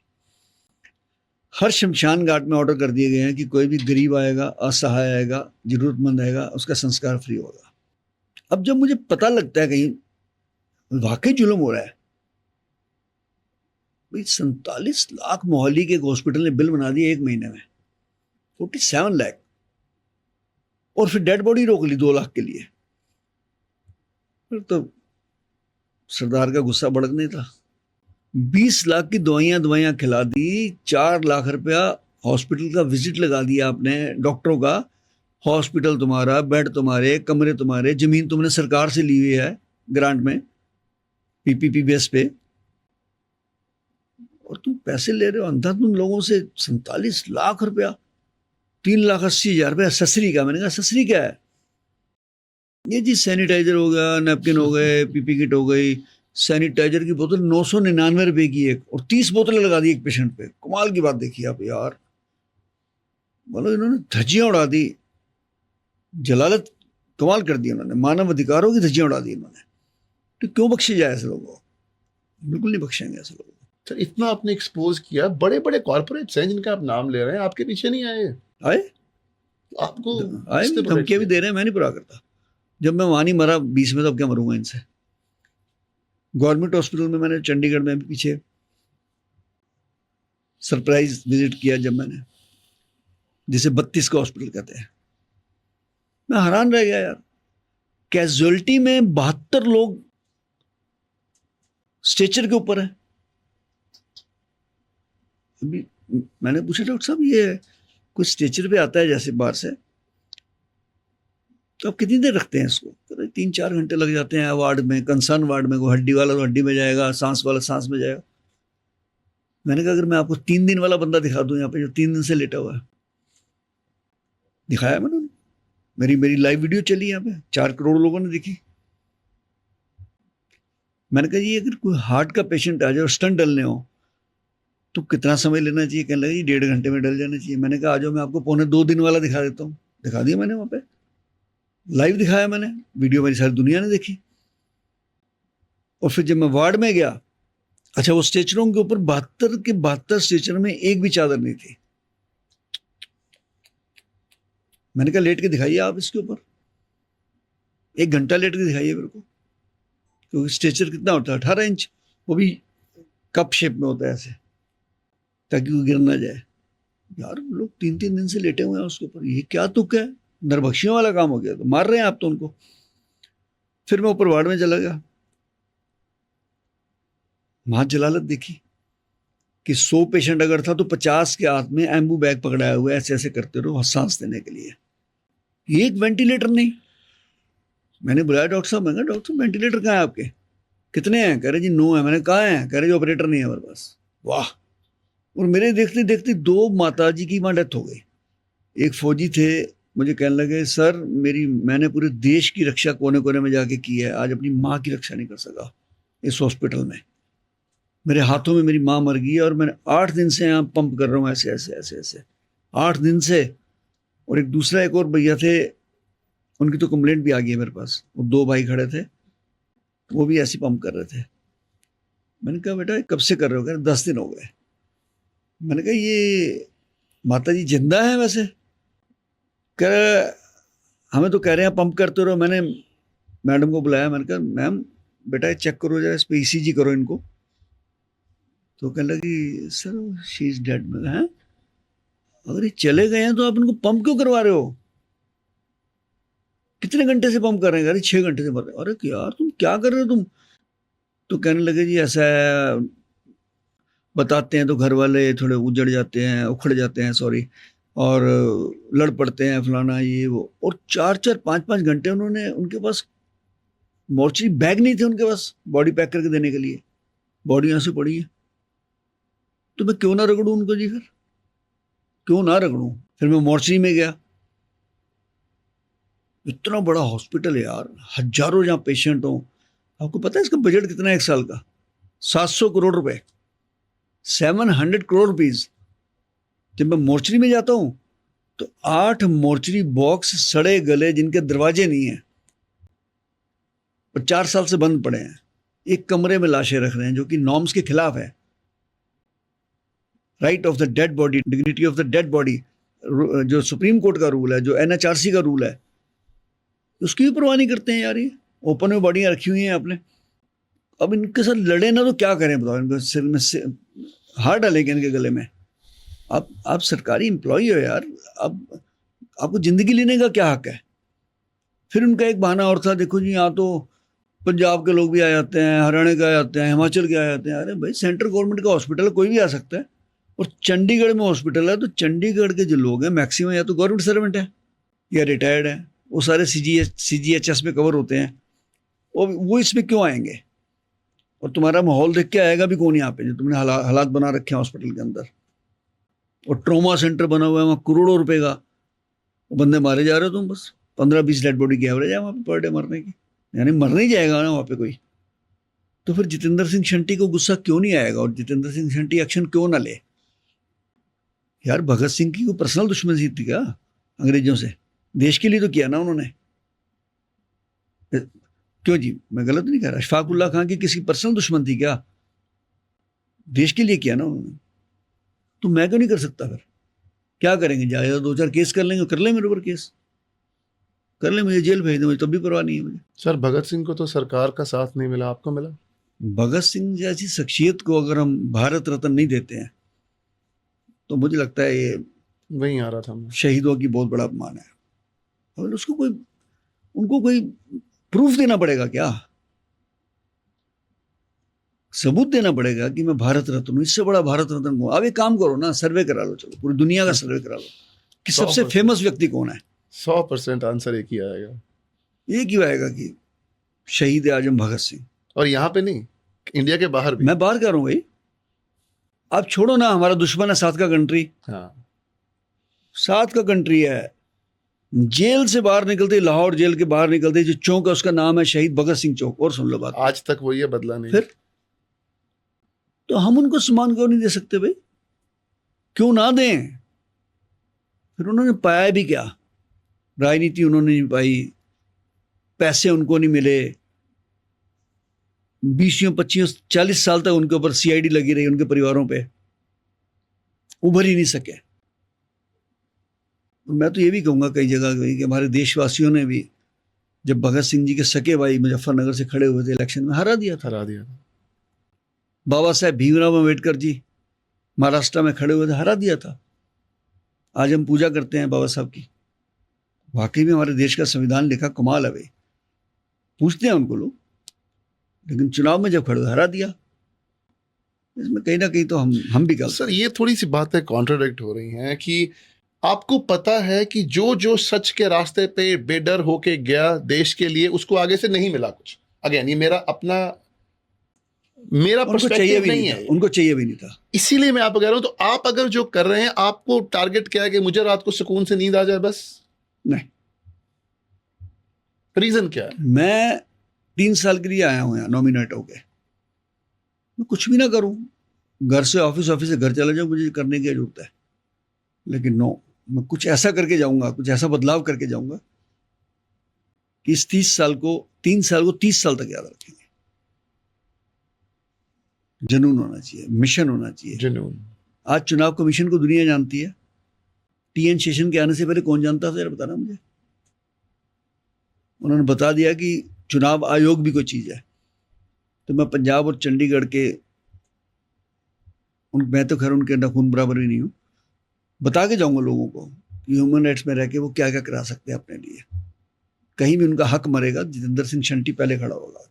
हर शमशान घाट में ऑर्डर कर दिए गए हैं कि कोई भी गरीब आएगा, असहाय आएगा, जरूरतमंद आएगा, उसका संस्कार फ्री होगा। अब जब मुझे पता लगता है कहीं वाकई जुल्म हो रहा है, भाई 47 लाख मोहाली के एक हॉस्पिटल ने बिल बना दिया 1 महीने में, 47 लाख, और फिर डेड बॉडी रोक ली 2 लाख के लिए। फिर तो सरदार का गुस्सा भड़कने था। 20 लाख की दवाइयां खिला दी, 4 लाख रुपया हॉस्पिटल का विजिट लगा दिया आपने डॉक्टरों का। हॉस्पिटल तुम्हारा, बेड तुम्हारे, कमरे तुम्हारे, जमीन तुमने सरकार से ली हुई है ग्रांट में, PPP बेस पे, और तुम पैसे ले रहे हो अंधाधुन लोगों से। 47 लाख रुपया, 3,80,000 रुपया ससरी का। मैंने कहा ससरी क्या है? ये जी सैनिटाइजर हो गया, नैपकिन हो गए, PP किट हो गई। सैनिटाइजर की बोतल 999 रुपए की एक, और 30 बोतलें लगा दी एक पेशेंट पे। कमाल की बात देखी आप यार, बोलो इन्होंने धज्जियां उड़ा दी, जलालत कमाल कर दी उन्होंने, मानव अधिकारों की धज्जियां उड़ा दी इन्होंने। तो क्यों बख्शे जाए ऐसे लोगों को? बिल्कुल नहीं बख्शेंगे ऐसे लोगों को। सर इतना आपने एक्सपोज किया, बड़े बड़े कॉर्पोरेट्स हैं जिनका आप नाम ले रहे हैं, आपके पीछे नहीं आए? आपको आए धमकियां भी दे रहे हैं, मैं नहीं पूरा करता। जब मैं वहां नहीं मरा 20 में, तो अब क्या मरूंगा इनसे? गवर्नमेंट हॉस्पिटल में मैंने चंडीगढ़ में भी पीछे सरप्राइज विजिट किया जब मैंने, जिसे 32 का हॉस्पिटल कहते हैं, मैं हैरान रह गया यार, कैजुअलिटी में 72 लोग स्ट्रेचर के ऊपर है। अभी मैंने पूछा डॉक्टर साहब ये कोई स्ट्रेचर पे आता है जैसे बाहर से, तो आप कितनी देर रखते हैं इसको? 3-4 घंटे लग जाते हैं वार्ड में, कंसर्न वार्ड में। हड्डी वाला तो हड्डी में जाएगा, सांस वाला सांस में जाएगा। मैंने कहा अगर मैं आपको 3 दिन वाला बंदा दिखा दूं यहाँ पे जो 3 दिन से लेटा हुआ है, दिखाया मैंने, मेरी लाइव वीडियो चली यहाँ पे, 4 करोड़ लोगों ने देखी। मैंने कहा जी अगर कोई हार्ट का पेशेंट आ जाए और स्टंट डलने हो तो कितना समय लेना चाहिए? कहने लगे जी 1.5 घंटे में डल जाना चाहिए। मैंने कहा आ जाओ मैं आपको 2.25 दिन वाला दिखा देता हूँ। दिखा दिया मैंने, वहाँ पे लाइव दिखाया मैंने, वीडियो मेरी सारी दुनिया ने देखी। और फिर जब मैं वार्ड में गया, अच्छा वो स्ट्रेचरों के ऊपर 72 के 72 स्ट्रेचर में एक भी चादर नहीं थी। मैंने कहा लेट के दिखाइए आप इसके ऊपर, 1 घंटा लेट के दिखाइए मेरे को, क्योंकि स्ट्रेचर कितना होता है 18 इंच, वो भी कप शेप में होता है ऐसे, ताकि वो गिर ना जाए। यार लोग 3-3 दिन से लेटे हुए हैं उसके ऊपर, ये क्या तुक है? नरभक्षियों वाला काम हो गया। तो मार रहे हैं आप तो उनको। फिर मैं ऊपर वार्ड में चला गया, वहां जलालत देखी कि 100 पेशेंट अगर था तो 50 के हाथ में एम्बू बैग पकड़ाया हुआ है, ऐसे ऐसे करते रहो सांस देने के लिए। एक वेंटिलेटर नहीं। मैंने बुलाया डॉक्टर साहब, मैंने कहा डॉक्टर साहब वेंटिलेटर कहाँ है आपके? कितने हैं? कह रहे जी 9 है। मैंने कहा है? कह रहे जी ऑपरेटर नहीं है हमारे पास। वाह। और मेरे देखते देखते 2 माताजी की वहां डेथ हो गई। एक फौजी थे, मुझे कहने लगे सर मैंने पूरे देश की रक्षा कोने कोने में जाके की है, आज अपनी माँ की रक्षा नहीं कर सका इस हॉस्पिटल में। मेरे हाथों में मेरी माँ मर गई है और मैंने 8 दिन से यहाँ पंप कर रहा हूँ ऐसे ऐसे ऐसे ऐसे 8 दिन से। और एक और भैया थे, उनकी तो कंप्लेंट भी आ गई है मेरे पास। वो 2 भाई खड़े थे, वो भी ऐसे पंप कर रहे थे। मैंने कहा बेटा कब से कर रहे हो? कह रहे 10 दिन हो गए। मैंने कहा ये माता जी जिंदा है वैसे? कह रहे हमें तो कह रहे हैं पंप करते रहो। मैंने मैडम को बुलाया, मैंने कहा मैम बेटा चेक करो जरा, इस पे ECG करो इनको। तो कहने लगी सर शी इज डेड। में है अगर ये चले गए हैं तो आप इनको पंप क्यों करवा रहे हो? कितने घंटे से पंप कर रहे हैं? अरे 6 घंटे से मर रहे हैं। अरे यार तुम क्या कर रहे हो तुम? तो कहने लगे जी ऐसा है, बताते हैं तो घर वाले थोड़े उजड़ जाते हैं, उखड़ जाते हैं सॉरी, और लड़ पड़ते हैं फलाना ये वो। और 4-4 5-5 घंटे उन्होंने, उनके पास मोर्चरी बैग नहीं थे उनके पास बॉडी पैक करके देने के लिए। बॉडी यहाँ से पड़ी है तो मैं क्यों ना रगड़ूं उनको जी? फिर क्यों ना रगड़ूं? फिर मैं मोर्चरी में गया। इतना बड़ा हॉस्पिटल है यार, हजारों जहाँ पेशेंट हो। आपको पता है इसका बजट कितना है 1 साल का? 700 करोड़ रुपए, 700 करोड़ रुपीज। जब मैं मोर्चरी में जाता हूं तो 8 मोर्चरी बॉक्स सड़े गले जिनके दरवाजे नहीं है और 4 साल से बंद पड़े हैं, एक कमरे में लाशें रख रहे हैं, जो कि नॉर्म्स के खिलाफ है। Right of the dead body, dignity of the dead body, जो सुप्रीम कोर्ट का रूल है, जो NHRC का रूल है, उसकी भी परवाह नहीं करते हैं यार। ये ओपन में बॉडियां रखी हुई हैं आपने। अब इनके साथ लड़े ना तो क्या करें बताओ? इनको सिर में हार डालेंगे इनके गले में। आप सरकारी एम्प्लॉई हो यार, अब आपको जिंदगी लेने का क्या हक है? फिर उनका एक बहाना और था, देखो जी यहाँ तो पंजाब के लोग भी आ जाते हैं, हरियाणा के आ जाते हैं, हिमाचल के आ जाते हैं। अरे भाई सेंट्रल गवर्नमेंट का हॉस्पिटल है, कोई भी आ सकता है। और चंडीगढ़ में हॉस्पिटल है तो चंडीगढ़ के जो लोग हैं मैक्सिमम या तो गवर्नमेंट सर्वेंट है या रिटायर्ड है, वो सारे CGHS में कवर होते हैं। और वो इसमें क्यों आएंगे? और तुम्हारा माहौल देख के आएगा भी कौन यहाँ पे, जो तुमने हालात बना रखे हैं हॉस्पिटल के अंदर। और ट्रॉमा सेंटर बना हुआ है वहाँ करोड़ों रुपए का, वो बंदे मारे जा रहे हो तुम। बस 15-20 डेड बॉडी की एवरेज है वहाँ पे पर डे मरने की, यानी मर नहीं जाएगा ना वहाँ पे कोई। तो फिर जितेंद्र सिंह शंटी को गुस्सा क्यों नहीं आएगा और जितेंद्र सिंह शंटी एक्शन क्यों ना ले? यार भगत सिंह की कोई पर्सनल दुश्मनी थी क्या अंग्रेजों से? देश के लिए तो किया ना उन्होंने। क्यों जी, मैं गलत नहीं कह रहा। अशफाक उल्लाह खान की किसी पर्सनल दुश्मन थी क्या? देश के लिए किया ना उन्होंने। तो मैं क्यों नहीं कर सकता? फिर क्या करेंगे? जाए 2-4 केस कर लेंगे, कर ले मेरे ऊपर केस, कर ले, मुझे जेल भेज दे, मुझे तब भी परवाह नहीं है मुझे। सर भगत सिंह को तो सरकार का साथ नहीं मिला, आपको मिला? भगत सिंह जैसी शख्सियत को अगर हम भारत रत्न नहीं देते हैं तो मुझे लगता है ये वहीं आ रहा था मैं। शहीदों की बहुत बड़ा अपमान है। और उसको कोई, उनको कोई प्रूफ देना पड़ेगा क्या, सबूत देना पड़ेगा कि मैं भारत रत्न हूँ, इससे बड़ा भारत रत्न हूँ। अब एक काम करो ना, सर्वे करा लो, चलो पूरी दुनिया का सर्वे करा लो कि सबसे 100% फेमस व्यक्ति कौन है। 100% आंसर एक ही आएगा। ये क्यों आएगा कि शहीद आजम भगत सिंह। और यहाँ पे नहीं, इंडिया के बाहर भी। मैं बाहर कह रहा हूँ भाई, आप छोड़ो ना, हमारा दुश्मन है 7 का कंट्री, हाँ 7 का कंट्री है, जेल से बाहर निकलते, लाहौर जेल के बाहर निकलते जो चौक है उसका नाम है शहीद भगत सिंह चौक। और सुन लो बात, आज तक वही है, बदला नहीं। फिर तो हम उनको सम्मान क्यों नहीं दे सकते भाई, क्यों ना दें। फिर उन्होंने पाया भी क्या, राजनीति उन्होंने नहीं पाई, पैसे उनको नहीं मिले, 20-25-40 साल तक उनके ऊपर सीआईडी लगी रही, उनके परिवारों पे उभर ही नहीं सके। मैं तो ये भी कहूंगा कई जगह कि हमारे देशवासियों ने भी जब भगत सिंह जी के सके भाई मुजफ्फरनगर से खड़े हुए थे इलेक्शन में, हरा दिया था। हरा दिया। बाबा साहेब भीमराव अम्बेडकर जी महाराष्ट्र में खड़े हुए थे, हरा दिया था। आज हम पूजा करते हैं बाबा साहब की, वाकई में हमारे देश का संविधान लिखा, कमाल है भाई, पूछते हैं उनको लोग, लेकिन चुनाव में जब खड़े हुए हरा दिया। इसमें कहीं ना कहीं तो हम भी गलत। सर ये थोड़ी सी बातें कॉन्ट्राडिक्ट हो रही हैं कि आपको पता है कि जो सच के रास्ते पे बेडर होके गया देश के लिए, उसको आगे से नहीं मिला कुछ। अगेन ये मेरा पर्सपेक्टिव नहीं है, उनको चाहिए भी नहीं था। इसीलिए मैं आपको कह रहा हूं, तो आप अगर जो कर रहे हैं, आपको टारगेट क्या है कि मुझे रात को सुकून से नींद आ जाए बस? नहीं, रीजन क्या है? मैं 3 साल के लिए आया हूं यहाँ नॉमिनेट होके, मैं कुछ भी ना करूं, घर से ऑफिस, ऑफिस से घर चला जाऊं, मुझे करने की जरूरत है, लेकिन नो, मैं कुछ ऐसा करके जाऊंगा, कुछ ऐसा बदलाव करके जाऊंगा कि इस 3 साल को 30 साल तक याद रखेंगे। जुनून होना चाहिए, मिशन होना चाहिए। जुनून। आज चुनाव कमीशन को दुनिया जानती है, टीएन शेषन के आने से पहले कौन जानता था, बताना मुझे। उन्होंने बता दिया कि चुनाव आयोग भी कोई चीज है। तो मैं पंजाब और चंडीगढ़ के मैं तो खैर उनके ना खून बराबर भी नहीं हूँ, बता के जाऊंगा लोगों को कि ह्यूमन राइट्स में रह के वो क्या क्या करा सकते हैं अपने लिए। कहीं भी उनका हक मरेगा, जितेंद्र सिंह शंटी पहले खड़ा होगा।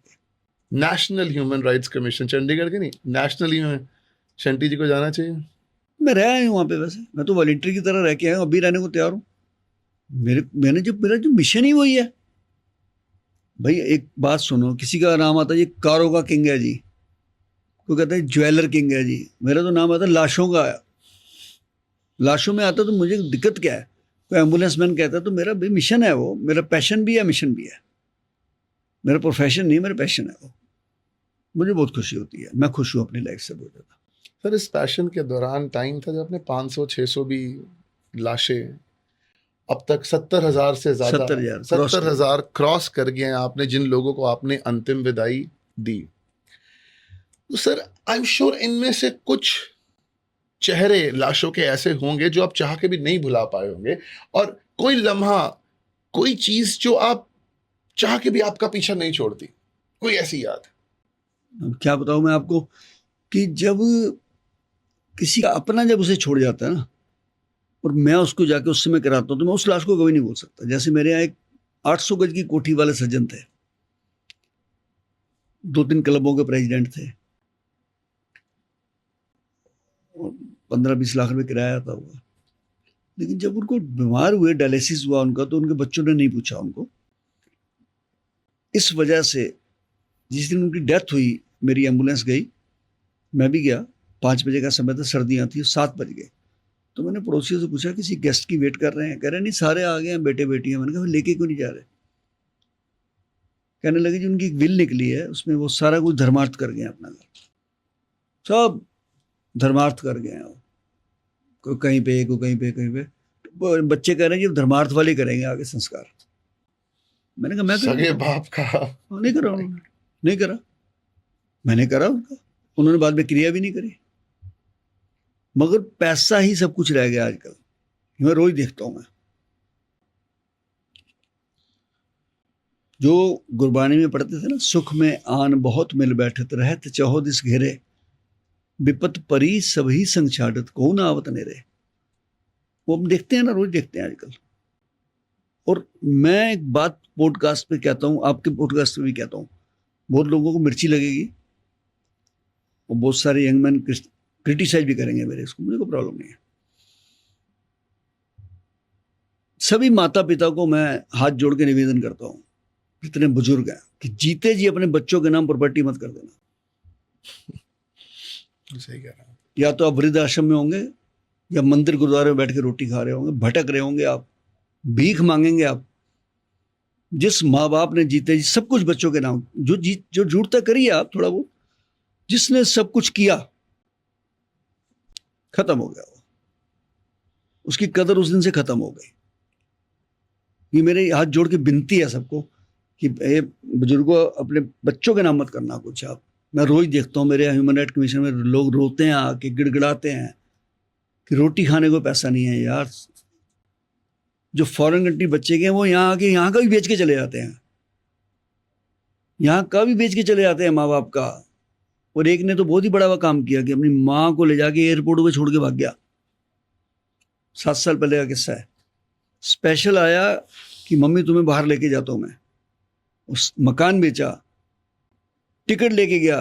National human rights commission, Chandigarh के नहीं, नेशनल शंटी जी को जाना चाहिए। मैं रह आया हूँ वहाँ पे, वैसे मैं तो वॉलंटियर की तरह रह के आया हूँ, अभी रहने को तैयार हूँ। मेरा जो मिशन ही वही है भाई। एक बात सुनो, किसी का नाम आता है ये कारों का किंग है जी, कोई कहता है ज्वेलर किंग है जी, मेरा तो नाम आता है लाशों का। लाशों में आता तो मुझे दिक्कत क्या है, कोई एम्बुलेंस मैन कहता है, तो मेरा भी मिशन है वो, मेरा पैशन भी है, मिशन भी है। मेरा प्रोफेशन नहीं, मेरा पैशन है वो। मुझे बहुत खुशी होती है, मैं खुश हूँ अपनी लाइफ से बहुत ज़्यादा। सर इस पैशन के दौरान टाइम था जब आपने 500-600 भी लाशें, अब तक 70,000 से ज्यादा, 70,000 क्रॉस कर गए हैं आपने, जिन लोगों को आपने अंतिम विदाई दी। तो सर आई एम श्योर इनमें से कुछ चेहरे लाशों के ऐसे होंगे जो आप चाह के भी नहीं भुला पाए होंगे, और कोई लम्हा, कोई चीज जो आप चाह के भी आपका पीछा नहीं छोड़ती, कोई ऐसी याद? क्या बताऊं मैं आपको कि जब किसी का अपना जब उसे छोड़ जाता है ना, और मैं उसको जाके उस समय कराता हूं, तो मैं उस लाश को कभी नहीं भूल सकता। जैसे मेरे यहाँ एक 800 गज की कोठी वाले सज्जन थे, 2-3 क्लबों के प्रेसिडेंट थे, 15-20 लाख रुपए किराया आता हुआ। लेकिन जब उनको बीमार हुए, डायलिसिस हुआ उनका, तो उनके बच्चों ने नहीं पूछा उनको। इस वजह से जिस दिन उनकी डेथ हुई, मेरी एम्बुलेंस गई, मैं भी गया, 5 बजे का समय था, सर्दियाँ थी, 7 बज गए। तो मैंने पड़ोसियों से पूछा किसी गेस्ट की वेट कर रहे हैं? कह रहे नहीं, सारे आ गए हैं, बेटे बेटियां। मैंने कहा लेके क्यों नहीं जा रहे? कहने लगे जी उनकी एक विल निकली है, उसमें वो सारा कुछ धर्मार्थ कर गए, अपना घर सब धर्मार्थ कर गए हैं, कोई कहीं पे, कोई कहीं पे, कहीं पे। बच्चे कह रहे हैं जी धर्मार्थ वाले करेंगे आगे संस्कार। मैंने कहा मैं सगे बाप का नहीं करा, उन्होंने नहीं करा, मैंने करा उनका, उन्होंने बाद में क्रिया भी नहीं करी। मगर पैसा ही सब कुछ रह गया आजकल, मैं रोज देखता हूं। मैं जो गुरबानी में पढ़ते थे ना, सुख में आन बहुत मिल बैठत, रहत चाहो दिस घेरे, विपत परी सभी संग छाड़त, को ना आवत नेरे। वो हम देखते हैं ना, रोज देखते हैं आजकल। और मैं एक बात पॉडकास्ट पे कहता हूँ, आपके पॉडकास्ट पे भी कहता हूँ, बहुत लोगों को मिर्ची लगेगी और बहुत सारे यंग मैन क्रिटिसाइज भी करेंगे मेरे, इसको मुझे कोई प्रॉब्लम नहीं है। सभी माता पिता को मैं हाथ जोड़ के निवेदन करता हूँ, जितने बुजुर्ग हैं, कि जीते जी अपने बच्चों के नाम प्रॉपर्टी मत कर देना। सही कह रहा हूँ। या तो आप वृद्ध आश्रम में होंगे या मंदिर गुरुद्वारे में बैठ के रोटी खा रहे होंगे, भटक रहे होंगे, आप भीख मांगेंगे। आप जिस माँ बाप ने जीते जी सब कुछ बच्चों के नाम, जो जुड़ता करिए आप थोड़ा बहुत, जिसने सब कुछ किया खत्म हो गया वो, उसकी कदर उस दिन से खत्म हो गई। ये मेरे हाथ जोड़ के विनती है सबको कि बुजुर्गों अपने बच्चों के नाम मत करना कुछ आप। मैं रोज देखता हूँ मेरे ह्यूमन राइट कमीशन में लोग रोते हैं, आके गिड़गिड़ाते हैं कि रोटी खाने को पैसा नहीं है। यार जो फॉरेन कंट्री बच्चे के हैं वो यहाँ आके यहाँ का भी बेच के चले जाते हैं, यहाँ का भी बेच के चले जाते हैं माँ बाप का। और एक ने तो बहुत ही बड़ा काम किया कि अपनी माँ को ले जाके एयरपोर्ट पे छोड़ के भाग गया। 7 साल पहले का किस्सा है। स्पेशल आया कि मम्मी तुम्हें बाहर लेके जाता हूँ मैं। उस मकान बेचा, टिकट लेके गया,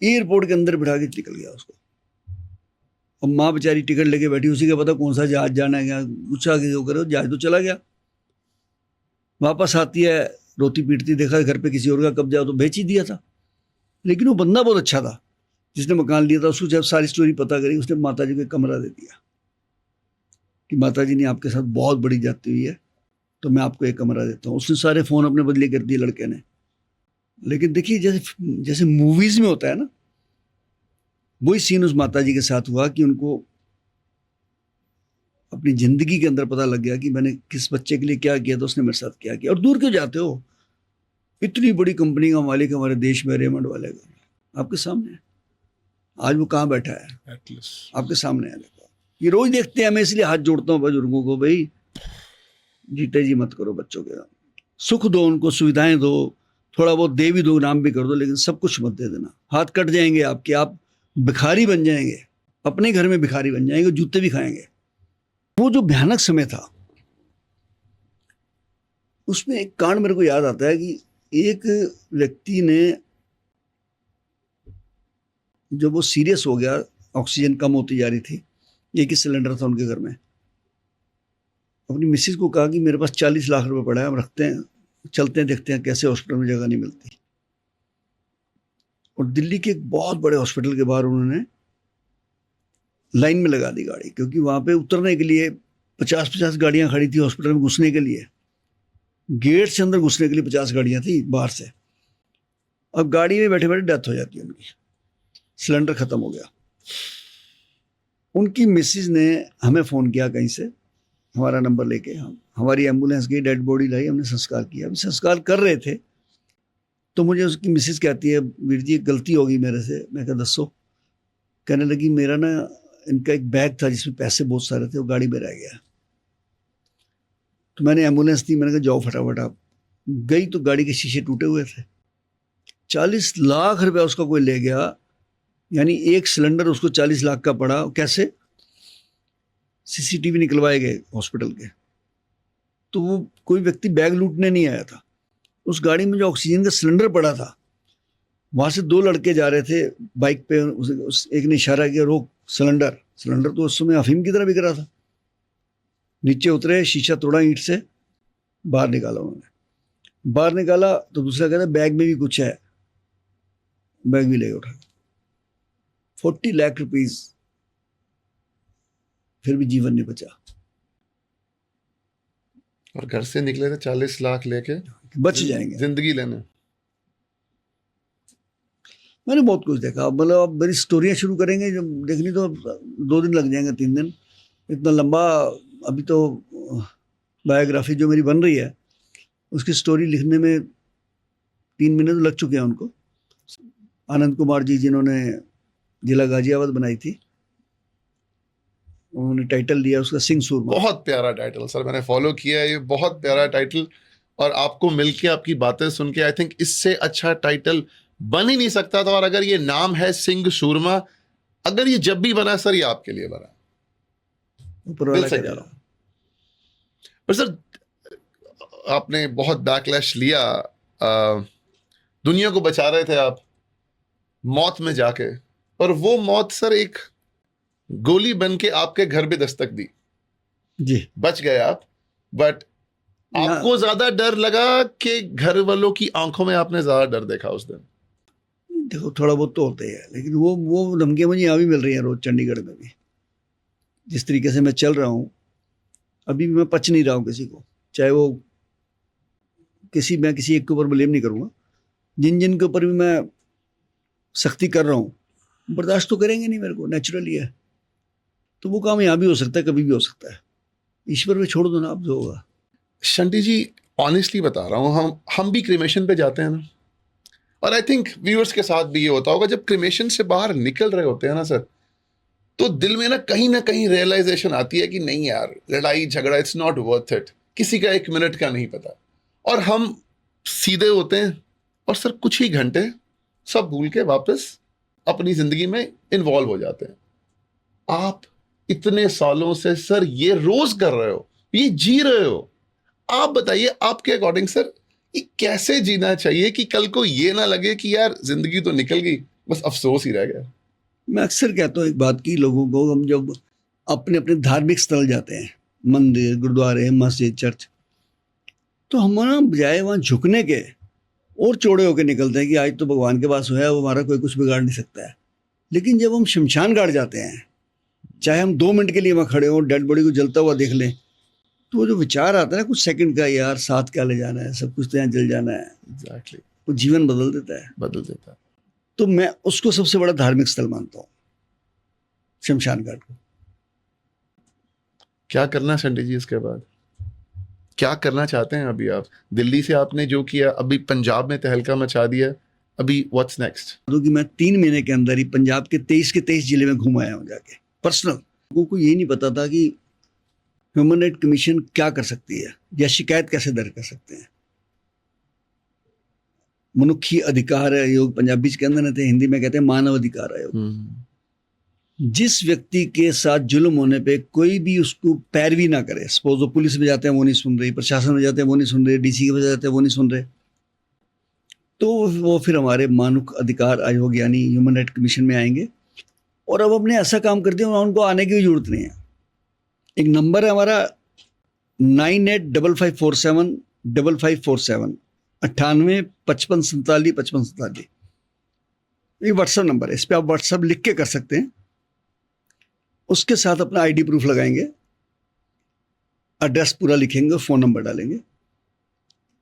एयरपोर्ट के अंदर बिठा के निकल गया उसको। अब माँ बेचारी टिकट लेके बैठी, उसी का पता कौन सा जहाज जाना है, क्या पूछा कि जो करो, जहाज तो चला गया। वापस आती है रोती पीटती, देखा घर पे किसी और का कब्जा, तो बेच ही दिया था। लेकिन वो बंदा बहुत अच्छा था जिसने मकान लिया था। उसको जब सारी स्टोरी पता करी, उसने माता जी को एक कमरा दे दिया कि माता जी ने आपके साथ बहुत बड़ी जाती हुई है, तो मैं आपको एक कमरा देता हूँ। उसने सारे फ़ोन अपने बदले कर दिए लड़के ने। लेकिन देखिए जैसे मूवीज़ में होता है ना, वही सीन उस माता जी के साथ हुआ कि उनको अपनी ज़िंदगी के अंदर पता लग गया कि मैंने किस बच्चे के लिए क्या किया था, उसने मेरे साथ क्या किया। और दूर क्यों जाते हो, इतनी बड़ी कंपनी का मालिक हमारे देश में, रेमंड वाले का, आपके सामने है। आज वो कहाँ बैठा है, आपके सामने है। देखो, ये रोज देखते हैं। मैं इसलिए हाथ जोड़ता हूँ बुजुर्गों को, भाई जीते जी मत करो बच्चों के, सुख दो उनको, सुविधाएं दो, थोड़ा बहुत दे भी दो, नाम भी कर दो, लेकिन सब कुछ मत दे देना। हाथ कट जाएंगे आपके, आप भिखारी बन जाएंगे, अपने घर में भिखारी बन जाएंगे, जूते भी खाएंगे। वो जो भयानक समय था, उसमें एक कांड मेरे को याद आता है कि एक व्यक्ति ने, जब वो सीरियस हो गया, ऑक्सीजन कम होती जा रही थी, एक ही सिलेंडर था उनके घर में, अपनी मिसेज को कहा कि मेरे पास 40 लाख रुपए पड़ा है, हम रखते हैं, चलते हैं, देखते हैं कैसे हॉस्पिटल में जगह नहीं मिलती। और दिल्ली के एक बहुत बड़े हॉस्पिटल के बाहर उन्होंने लाइन में लगा दी गाड़ी, क्योंकि वहाँ पे उतरने के लिए 50-50 गाड़ियाँ खड़ी थी हॉस्पिटल में घुसने के लिए। गेट से अंदर घुसने के लिए 50 गाड़ियाँ थी बाहर से। अब गाड़ी में बैठे बैठे डेथ हो जाती है उनकी, सिलेंडर ख़त्म हो गया। उनकी मिसेज ने हमें फ़ोन किया कहीं से, हमारा नंबर लेके, हमारी एम्बुलेंस गई, डेड बॉडी लाई, हमने संस्कार किया। अभी संस्कार कर रहे थे तो मुझे उसकी मिसेज कहती है, वीर जी गलती होगी मेरे से। मैं कहा दसो। कहने लगी, मेरा ना इनका एक बैग था जिसमें पैसे बहुत सारे थे, वो गाड़ी में रह गया। तो मैंने एम्बुलेंस दी, मैंने कहा जाओ फटाफट। आप गई तो गाड़ी के शीशे टूटे हुए थे। 40 लाख रुपया उसका कोई ले गया, यानी एक सिलेंडर उसको 40 लाख का पड़ा। कैसे? CCTV निकलवाए गए हॉस्पिटल के। तो वो कोई व्यक्ति बैग लूटने नहीं आया था। उस गाड़ी में जो ऑक्सीजन का सिलेंडर पड़ा था, वहाँ से 2 लड़के जा रहे थे बाइक पे, एक ने इशारा किया, रोक सिलेंडर। सिलेंडर तो उस समय अफीम की तरह बिक रहा था। नीचे उतरे, शीशा तोड़ा ईंट से, बाहर निकाला उन्होंने। बाहर निकाला तो दूसरा कहता बैग में भी कुछ है, बैग भी ले उठा। 40 लाख रुपीस, फिर भी जीवन नहीं बचा। और घर से निकले थे 40 लाख लेके, बच जाएंगे, जिंदगी लेने। मैंने बहुत कुछ देखा। मतलब अब मेरी स्टोरियाँ शुरू करेंगे जब देखनी तो 2 दिन लग जाएंगे, 3 दिन, इतना लंबा। अभी तो बायोग्राफी जो मेरी बन रही है, उसकी स्टोरी लिखने में 3 महीने तो लग चुके हैं उनको। आनंद कुमार जी जिन्होंने जिला गाजियाबाद बनाई थी, उन्होंने टाइटल दिया उसका सिंह सूरमा। बहुत प्यारा टाइटल सर, मैंने फॉलो किया है, ये बहुत प्यारा टाइटल। और आपको मिलके, आपकी बातें सुन के, आई थिंक इससे अच्छा टाइटल बन ही नहीं सकता था। और अगर ये नाम है सिंह सूरमा, अगर ये जब भी बना सर, ये आपके लिए बना, दिल से कह रहा हूं। पर सर आपने बहुत बैकलैश लिया, दुनिया को बचा रहे थे आप मौत में जाके, पर वो मौत सर एक गोली बन के आपके घर पे दस्तक दी, जी। बच गए आप, बट आपको ज्यादा डर लगा कि घर वालों की आंखों में आपने ज्यादा डर देखा उस दिन? देखो थोड़ा बहुत तो होता ही है, लेकिन वो धमकियां मुझे यहाँ भी मिल रही हैं रोज, चंडीगढ़ में भी। जिस तरीके से मैं चल रहा हूँ अभी भी, मैं पच नहीं रहा हूँ किसी को, चाहे वो मैं किसी एक के ऊपर ब्लेम नहीं करूँगा, जिन के ऊपर भी मैं सख्ती कर रहा हूँ बर्दाश्त तो करेंगे नहीं, मेरे को नेचुरली है। तो वो काम यहाँ भी हो सकता है, कभी भी हो सकता है, ईश्वर पे छोड़ दो ना, आप जो होगा। शंटी जी ऑनेस्टली बता रहा हूँ, हम भी क्रिमेशन पे जाते हैं ना, और आई थिंक व्यूअर्स के साथ भी ये होता होगा, जब क्रिमेशन से बाहर निकल रहे होते हैं ना सर, तो दिल में ना कहीं रियलाइजेशन आती है कि नहीं यार, लड़ाई झगड़ा इट्स नॉट वर्थ इट, किसी का 1 मिनट का नहीं पता, और हम सीधे होते हैं और सर कुछ ही घंटे सब भूल के वापस अपनी जिंदगी में इन्वॉल्व हो जाते हैं। आप इतने सालों से सर ये रोज कर रहे हो, ये जी रहे हो, आप बताइए आपके अकॉर्डिंग सर ये कैसे जीना चाहिए कि कल को ये ना लगे कि यार जिंदगी तो निकल गई, बस अफसोस ही रह गया? मैं अक्सर कहता हूँ एक बात की, लोगों को, हम जब अपने अपने धार्मिक स्थल जाते हैं, मंदिर, गुरुद्वारे, मस्जिद, चर्च, तो हम ना बजाय वहाँ झुकने के और चौड़े होकर निकलते हैं कि आज तो भगवान के पास है, वो हमारा कोई कुछ बिगाड़ नहीं सकता है। लेकिन जब हम शमशान घाट जाते हैं, चाहे हम 2 मिनट के लिए वहाँ खड़े हों, डेड बॉडी को जलता हुआ देख लें, तो वो जो विचार आता है ना कुछ सेकंड का, यार साथ क्या ले जाना है, सब कुछ तो यहाँ जल जाना है, एग्जैक्टली, वो जीवन बदल देता है, बदल देता है। तो मैं उसको सबसे बड़ा धार्मिक स्थल मानता हूँ, शमशान घाट को। क्या करना शंटी जी इसके बाद, क्या करना चाहते हैं अभी आप? दिल्ली से आपने जो किया, अभी पंजाब में तहलका मचा दिया, अभी व्हाट्स नेक्स्ट? क्योंकि मैं 3 महीने के अंदर ही पंजाब के 23 जिले में घूम आया हूँ जाके, पर्सनल। लोगों को ये नहीं पता था कि ह्यूमन राइट कमीशन क्या कर सकती है या शिकायत कैसे दर्ज कर सकते हैं। मनुष्य अधिकार आयोग पंजाबी के अंदर थे, हिंदी में कहते हैं मानव अधिकार आयोग। जिस व्यक्ति के साथ जुल्म होने पे कोई भी उसको पैरवी ना करे, सपोज वो पुलिस में जाते हैं वो नहीं सुन रही, प्रशासन में जाते हैं वो नहीं सुन रहे, डीसी के पास जाते हैं वो नहीं सुन रहे, तो वो फिर हमारे मानव अधिकार आयोग यानी ह्यूमन राइट कमीशन में आएंगे। और अब हमने ऐसा काम कर दिया, उनको आने की भी जरूरत नहीं है। एक नंबर है हमारा 9855475547, 9855475547। ये व्हाट्सएप नंबर है, इस पर आप व्हाट्सएप लिख के कर सकते हैं। उसके साथ अपना आईडी प्रूफ लगाएंगे, एड्रेस पूरा लिखेंगे, फ़ोन नंबर डालेंगे।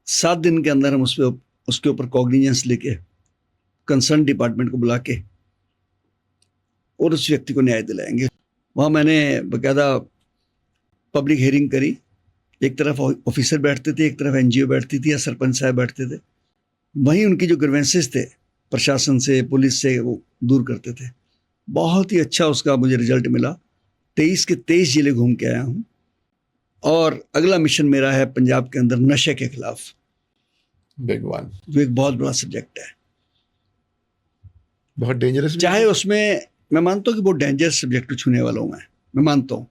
7 दिन के अंदर हम उसके ऊपर कॉग्निजेंस लेके कंसर्न डिपार्टमेंट को बुला के और उस व्यक्ति को न्याय दिलाएंगे। वहाँ मैंने बाकायदा पब्लिक हियरिंग करी। एक तरफ ऑफिसर बैठते थे, एक तरफ एनजीओ बैठती थी या सरपंच साहब बैठते थे। वहीं उनकी जो ग्रीवेंसेस थे प्रशासन से, पुलिस से, वो दूर करते थे। बहुत ही अच्छा उसका मुझे रिजल्ट मिला। 23 के 23 जिले घूम के आया हूँ। और अगला मिशन मेरा है पंजाब के अंदर नशे के खिलाफ, बिग वन, जो एक बहुत बड़ा सब्जेक्ट है, बहुत डेंजरस। चाहे उसमें मैं मानता हूँ कि बहुत डेंजरस सब्जेक्ट छूने वाला हूँ मैं मानता हूँ,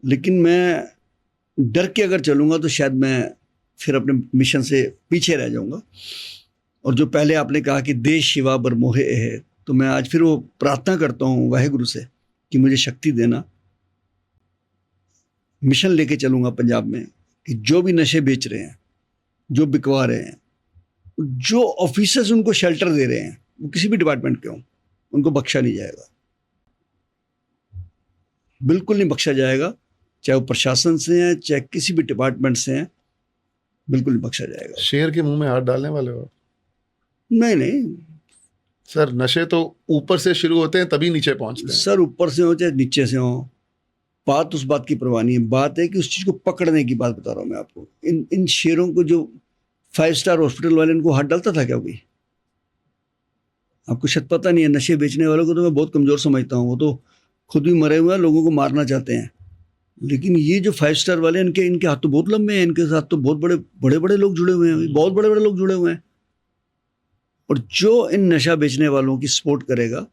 लेकिन मैं डर के अगर चलूँगा तो शायद मैं फिर अपने मिशन से पीछे रह जाऊँगा। और जो पहले आपने कहा कि देश शिवा बर मोहे है, तो मैं आज फिर वो प्रार्थना करता हूँ वाहेगुरु से कि मुझे शक्ति देना। मिशन लेके चलूँगा पंजाब में कि जो भी नशे बेच रहे हैं, जो बिकवा रहे हैं, जो ऑफिसर्स उनको शेल्टर दे रहे हैं, वो किसी भी डिपार्टमेंट के हों, उनको बख्शा नहीं जाएगा, बिल्कुल नहीं बख्शा जाएगा। चाहे वो प्रशासन से हैं, चाहे किसी भी डिपार्टमेंट से हैं, बिल्कुल नहीं बख्शा जाएगा। शेर के मुंह में हाथ डालने वाले हो? नहीं सर, नशे तो ऊपर से शुरू होते हैं तभी नीचे पहुंचते हैं। सर, ऊपर से हो चाहे नीचे से हो, बात उस बात की परवाह नहीं है। बात है कि उस चीज़ को पकड़ने की बात बता रहा हूँ मैं आपको। इन शेरों को जो 5 स्टार हॉस्पिटल वाले इनको हाथ डालता था क्या कोई? आपको शायद पता नहीं है। नशे बेचने वालों को तो मैं बहुत कमज़ोर समझता हूँ। वो तो खुद भी मरे हुए हैं, लोगों को मारना चाहते हैं। लेकिन ये जो 5 स्टार वाले, इनके हाथ तो बहुत लंबे हैं, इनके साथ तो बहुत बड़े लोग जुड़े हुए हैं, बहुत बड़े लोग जुड़े हुए हैं। और जो इन नशा बेचने वालों की सपोर्ट करेगा,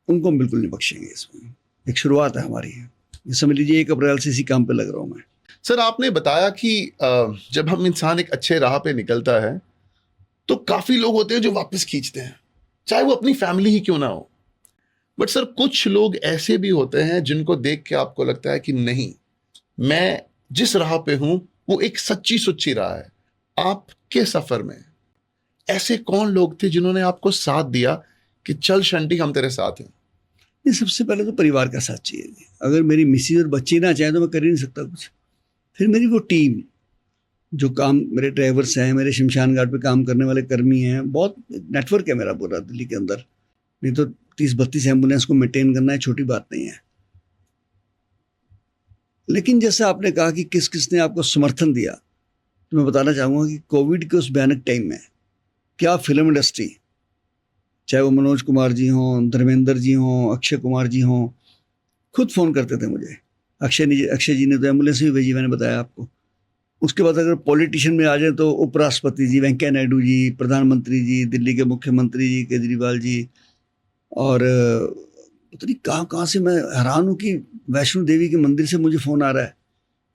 उनको हम बिल्कुल नहीं बख्शेंगे। इसमें एक शुरुआत है हमारी, ये समझ लीजिए 1 अप्रैल से इसी काम पे लग रहा हूँ मैं। सर आपने बताया कि जब हम इंसान एक अच्छे राह पे निकलता है तो काफी लोग होते हैं जो वापस खींचते हैं, चाहे वो अपनी फैमिली ही क्यों ना हो। बट सर कुछ लोग ऐसे भी होते हैं जिनको देख के आपको लगता है कि नहीं, मैं जिस राह पे हूं वो एक सच्ची सुच्ची राह है। आपके सफर में ऐसे कौन लोग थे जिन्होंने आपको साथ दिया कि चल शंटी हम तेरे साथ हैं? ये सबसे पहले तो परिवार का साथ चाहिए। अगर मेरी मिसेज और बच्चे ना चाहें तो मैं कर ही नहीं सकता कुछ। फिर मेरी वो टीम, जो काम, मेरे ड्राइवर्स हैं, मेरे शमशान घाट पे काम करने वाले कर्मी हैं, बहुत नेटवर्क है मेरा पूरा दिल्ली के अंदर। नहीं तो 30-32 एम्बुलेंस को मेंटेन करना है छोटी बात नहीं है। लेकिन जैसे आपने कहा कि किस किसने आपको समर्थन दिया, तो मैं बताना चाहूँगा कि कोविड के उस भयानक टाइम में क्या फिल्म इंडस्ट्री, चाहे वो मनोज कुमार जी हों, धर्मेंद्र जी हों, अक्षय कुमार जी हों, खुद फ़ोन करते थे मुझे। अक्षय जी ने तो एम्बुलेंस भी भेजी, मैंने बताया आपको। उसके बाद अगर पॉलिटिशियन में आ जाए तो उपराष्ट्रपति जी वेंकैया नायडू जी, प्रधानमंत्री जी, दिल्ली के मुख्यमंत्री जी केजरीवाल जी, और पता नहीं कहाँ कहाँ से। मैं हैरान हूँ कि वैष्णो देवी के मंदिर से मुझे फ़ोन आ रहा है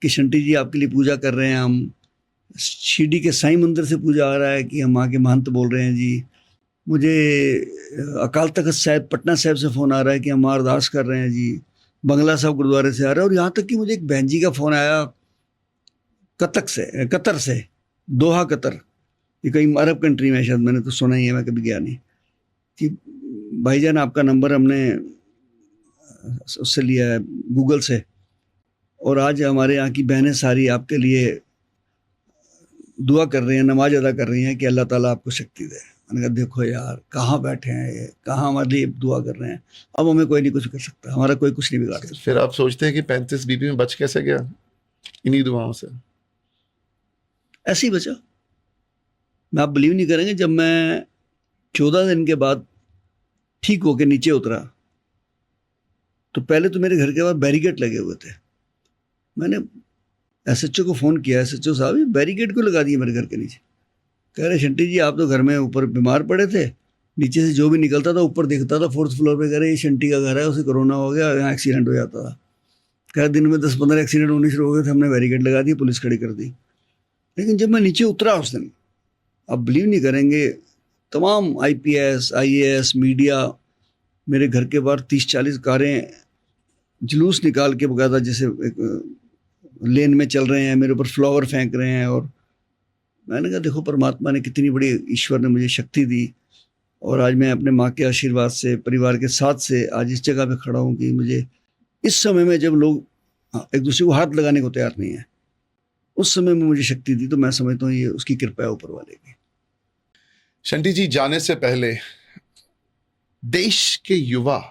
कि शंटी जी आपके लिए पूजा कर रहे हैं हम। शिरडी के साईं मंदिर से पूजा आ रहा है कि हम आके महंत बोल रहे हैं जी। मुझे अकाल तख्त साहिब पटना साहिब से फ़ोन आ रहा है कि हम अरदास कर रहे हैं जी। बंगला साहब गुरुद्वारे से आ रहा है। और यहाँ तक कि मुझे एक बहन जी का फ़ोन आया कतर से, दोहा कतर, ये कहीं अरब कंट्री में शायद, मैंने तो सुना ही है, मैं कभी गया नहीं, कि भाईजान आपका नंबर हमने उससे लिया है गूगल से, और आज हमारे यहाँ की बहनें सारी आपके लिए दुआ कर रही हैं, नमाज अदा कर रही हैं कि अल्लाह ताला आपको शक्ति दे। मैंने कहा देखो यार, कहाँ बैठे हैं ये, कहाँ हमारे लिए दुआ कर रहे हैं। अब हमें कोई नहीं कुछ कर सकता, हमारा कोई कुछ नहीं बिगाड़ सकता। फिर आप सोचते हैं कि 35 बीपी में बच कैसे गया इन्हीं दुआओं से? ऐसे ही बचा। मैं, आप बिलीव नहीं करेंगे, जब मैं 14 दिन के बाद ठीक होके नीचे उतरा तो पहले तो मेरे घर के बाहर बैरिकेड लगे हुए थे। मैंने एसएचओ को फ़ोन किया, एसएचओ साहब ये बैरिकेड क्यों लगा दिए मेरे घर के नीचे? कह रहे शंटी जी आप तो घर में ऊपर बीमार पड़े थे, नीचे से जो भी निकलता था ऊपर दिखता था 4th फ्लोर पे। कह रहे ये शंटी का घर है, उसे कोरोना हो गया, यहाँ एक्सीडेंट हो जाता था। कह रहे दिन में 10-15 एक्सीडेंट होने शुरू हो गए थे, हमने बैरिकेड लगा दी, पुलिस खड़ी कर दी। लेकिन जब मैं नीचे उतरा उस दिन, आप बिलीव नहीं करेंगे, तमाम IPS IAS मीडिया मेरे घर के बाहर 30-40 कारें जुलूस निकाल के बकायदा जैसे एक लेन में चल रहे हैं, मेरे ऊपर फ्लावर फेंक रहे हैं। और मैंने कहा देखो परमात्मा ने कितनी बड़ी, ईश्वर ने मुझे शक्ति दी, और आज मैं अपने माँ के आशीर्वाद से, परिवार के साथ से आज इस जगह पे खड़ा हूँ कि मुझे इस समय में, जब लोग एक दूसरे को हाथ लगाने को तैयार नहीं है, उस समय में मुझे शक्ति दी। तो मैं समझता हूँ ये उसकी कृपा है ऊपर वाले की। शंटी जी, जाने से पहले देश के युवा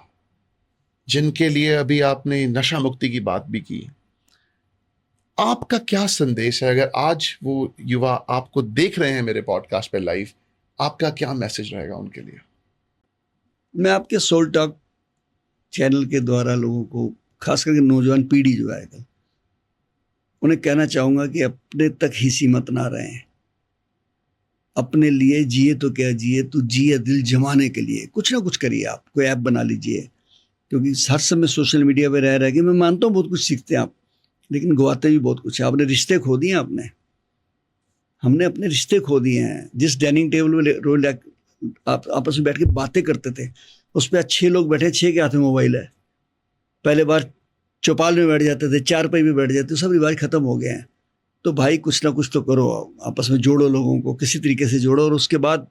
जिनके लिए अभी आपने नशा मुक्ति की बात भी की, आपका क्या संदेश है? अगर आज वो युवा आपको देख रहे हैं मेरे पॉडकास्ट पे लाइव, आपका क्या मैसेज रहेगा उनके लिए? मैं आपके सोल टॉक चैनल के द्वारा लोगों को, खास करके नौजवान पीढ़ी जो है, उन्हें कहना चाहूँगा कि अपने तक ही सीमित ना रहें। अपने लिए जिए तो क्या जिए, तो जिए दिल जमाने के लिए। कुछ ना कुछ करिए, आप कोई ऐप बना लीजिए, क्योंकि हर समय सोशल मीडिया पे रह के, मैं मानता हूँ बहुत कुछ सीखते हैं आप, लेकिन गवाते भी बहुत कुछ है। आपने रिश्ते खो दिए, हमने अपने रिश्ते खो दिए हैं। जिस डाइनिंग टेबल पे रोज आप आपस में बैठ के बातें करते थे, उस पर 6 लोग बैठे, 6 के हाथ में मोबाइल है। पहले बार चौपाल में बैठ जाते थे, चारपाई में बैठ जाते, सब रिवाज खत्म हो गए हैं। तो भाई कुछ ना कुछ तो करो, आपस में जोड़ो, लोगों को किसी तरीके से जोड़ो। और उसके बाद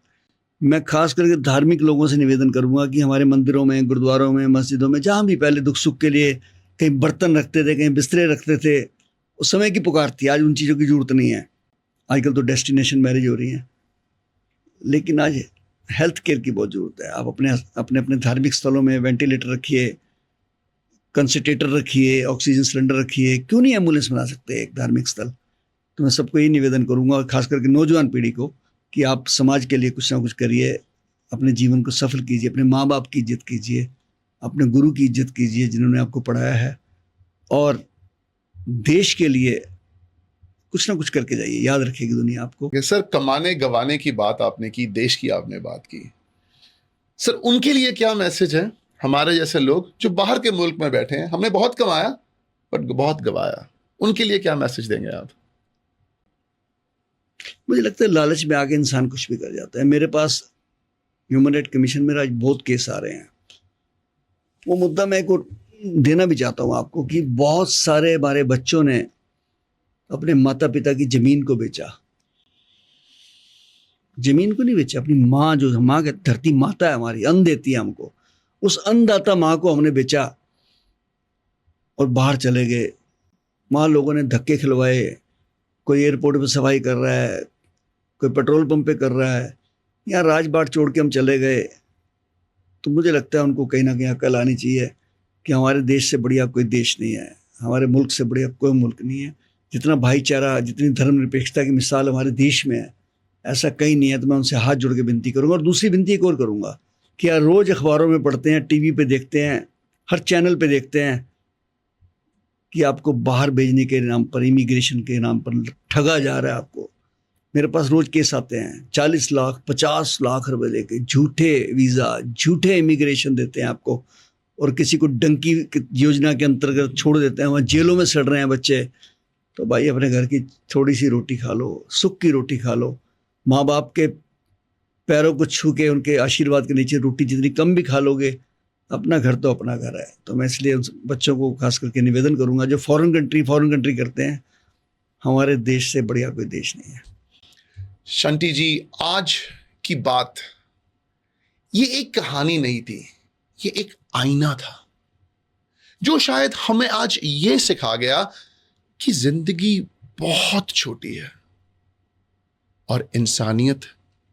मैं खास करके धार्मिक लोगों से निवेदन करूंगा कि हमारे मंदिरों में, गुरुद्वारों में, मस्जिदों में, जहाँ भी पहले दुख सुख के लिए कहीं बर्तन रखते थे, कहीं बिस्तरे रखते थे, उस समय की पुकार थी। आज उन चीज़ों की जरूरत नहीं है। आजकल तो डेस्टिनेशन मैरिज हो रही है, लेकिन आज हेल्थ केयर की बहुत ज़रूरत है। आप अपने धार्मिक स्थलों में वेंटिलेटर रखिए, कंसंट्रेटर रखिए, ऑक्सीजन सिलेंडर रखिए। क्यों नहीं एम्बुलेंस बना सकते एक धार्मिक स्थल? तो मैं सबको यही निवेदन करूंगा, और खास करके नौजवान पीढ़ी को, कि आप समाज के लिए कुछ ना कुछ करिए, अपने जीवन को सफल कीजिए, अपने माँ बाप की इज्जत कीजिए, अपने गुरु की इज्जत कीजिए जिन्होंने आपको पढ़ाया है, और देश के लिए कुछ ना कुछ करके जाइए। याद रखेगी दुनिया आपको। सर, कमाने गवाने की बात आपने की, देश की आपने बात की, सर उनके लिए क्या मैसेज है? हमारे जैसे लोग जो बाहर के मुल्क में बैठे हैं, हमने बहुत कमाया बट बहुत गवाया, उनके लिए क्या मैसेज देंगे आप? मुझे लगता है लालच में आके इंसान कुछ भी कर जाता है। मेरे पास ह्यूमन राइट कमीशन में आज बहुत केस आ रहे हैं। वो मुद्दा मैं एक और देना भी चाहता हूँ आपको कि बहुत सारे हमारे बच्चों ने अपने माता पिता की जमीन को बेचा। जमीन को नहीं बेचा, अपनी माँ, जो माँ के धरती माता है हमारी, अन्न देती है हमको, उस अन्नदाता माँ को हमने बेचा और बाहर चले गए। वहाँ लोगों ने धक्के खिलवाए, कोई एयरपोर्ट पे सफाई कर रहा है, कोई पेट्रोल पंप पे कर रहा है, यहाँ राजबाट छोड़ के हम चले गए। तो मुझे लगता है उनको कहीं ना कहीं अकल आनी चाहिए कि हमारे देश से बढ़िया कोई देश नहीं है, हमारे मुल्क से बढ़िया कोई मुल्क नहीं है। जितना भाईचारा, जितनी धर्मनिरपेक्षता की मिसाल हमारे देश में है, ऐसा कहीं नहीं है। तो मैं उनसे हाथ जोड़ के विनती करूँगा। और दूसरी विनती एक और करूँगा कि यार, रोज़ अखबारों में पढ़ते हैं, टीवी पे देखते हैं, हर चैनल पे देखते हैं कि आपको बाहर भेजने के नाम पर, इमिग्रेशन के नाम पर ठगा जा रहा है आपको। मेरे पास रोज केस आते हैं, 40 लाख 50 लाख रुपए लेके झूठे वीज़ा, झूठे इमिग्रेशन देते हैं आपको, और किसी को डंकी योजना के अंतर्गत छोड़ देते हैं, वहाँ जेलों में सड़ रहे हैं बच्चे। तो भाई, अपने घर की थोड़ी सी रोटी खा लो, सुख की रोटी खा लो। माँ बाप के पैरों को छू के उनके आशीर्वाद के नीचे रोटी जितनी कम भी खा लोगे, अपना घर तो अपना घर है। तो मैं इसलिए उन बच्चों को खास करके निवेदन करूंगा जो फॉरेन कंट्री करते हैं, हमारे देश से बढ़िया कोई देश नहीं है। शंटी जी, आज की बात ये एक कहानी नहीं थी, ये एक आईना था जो शायद हमें आज ये सिखा गया कि जिंदगी बहुत छोटी है और इंसानियत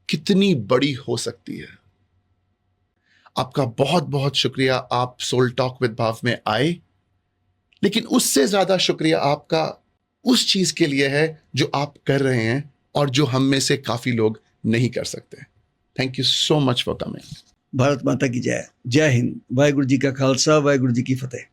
कितनी बड़ी हो सकती है। आपका बहुत बहुत शुक्रिया, आप सोल टॉक विद भाव में आए, लेकिन उससे ज्यादा शुक्रिया आपका उस चीज के लिए है जो आप कर रहे हैं और जो हम में से काफी लोग नहीं कर सकते। Thank you so much for coming. Bharat माता की जय। जय हिंद। वाहिगुरु जी का खालसा, वाहिगुरु जी की फतेह।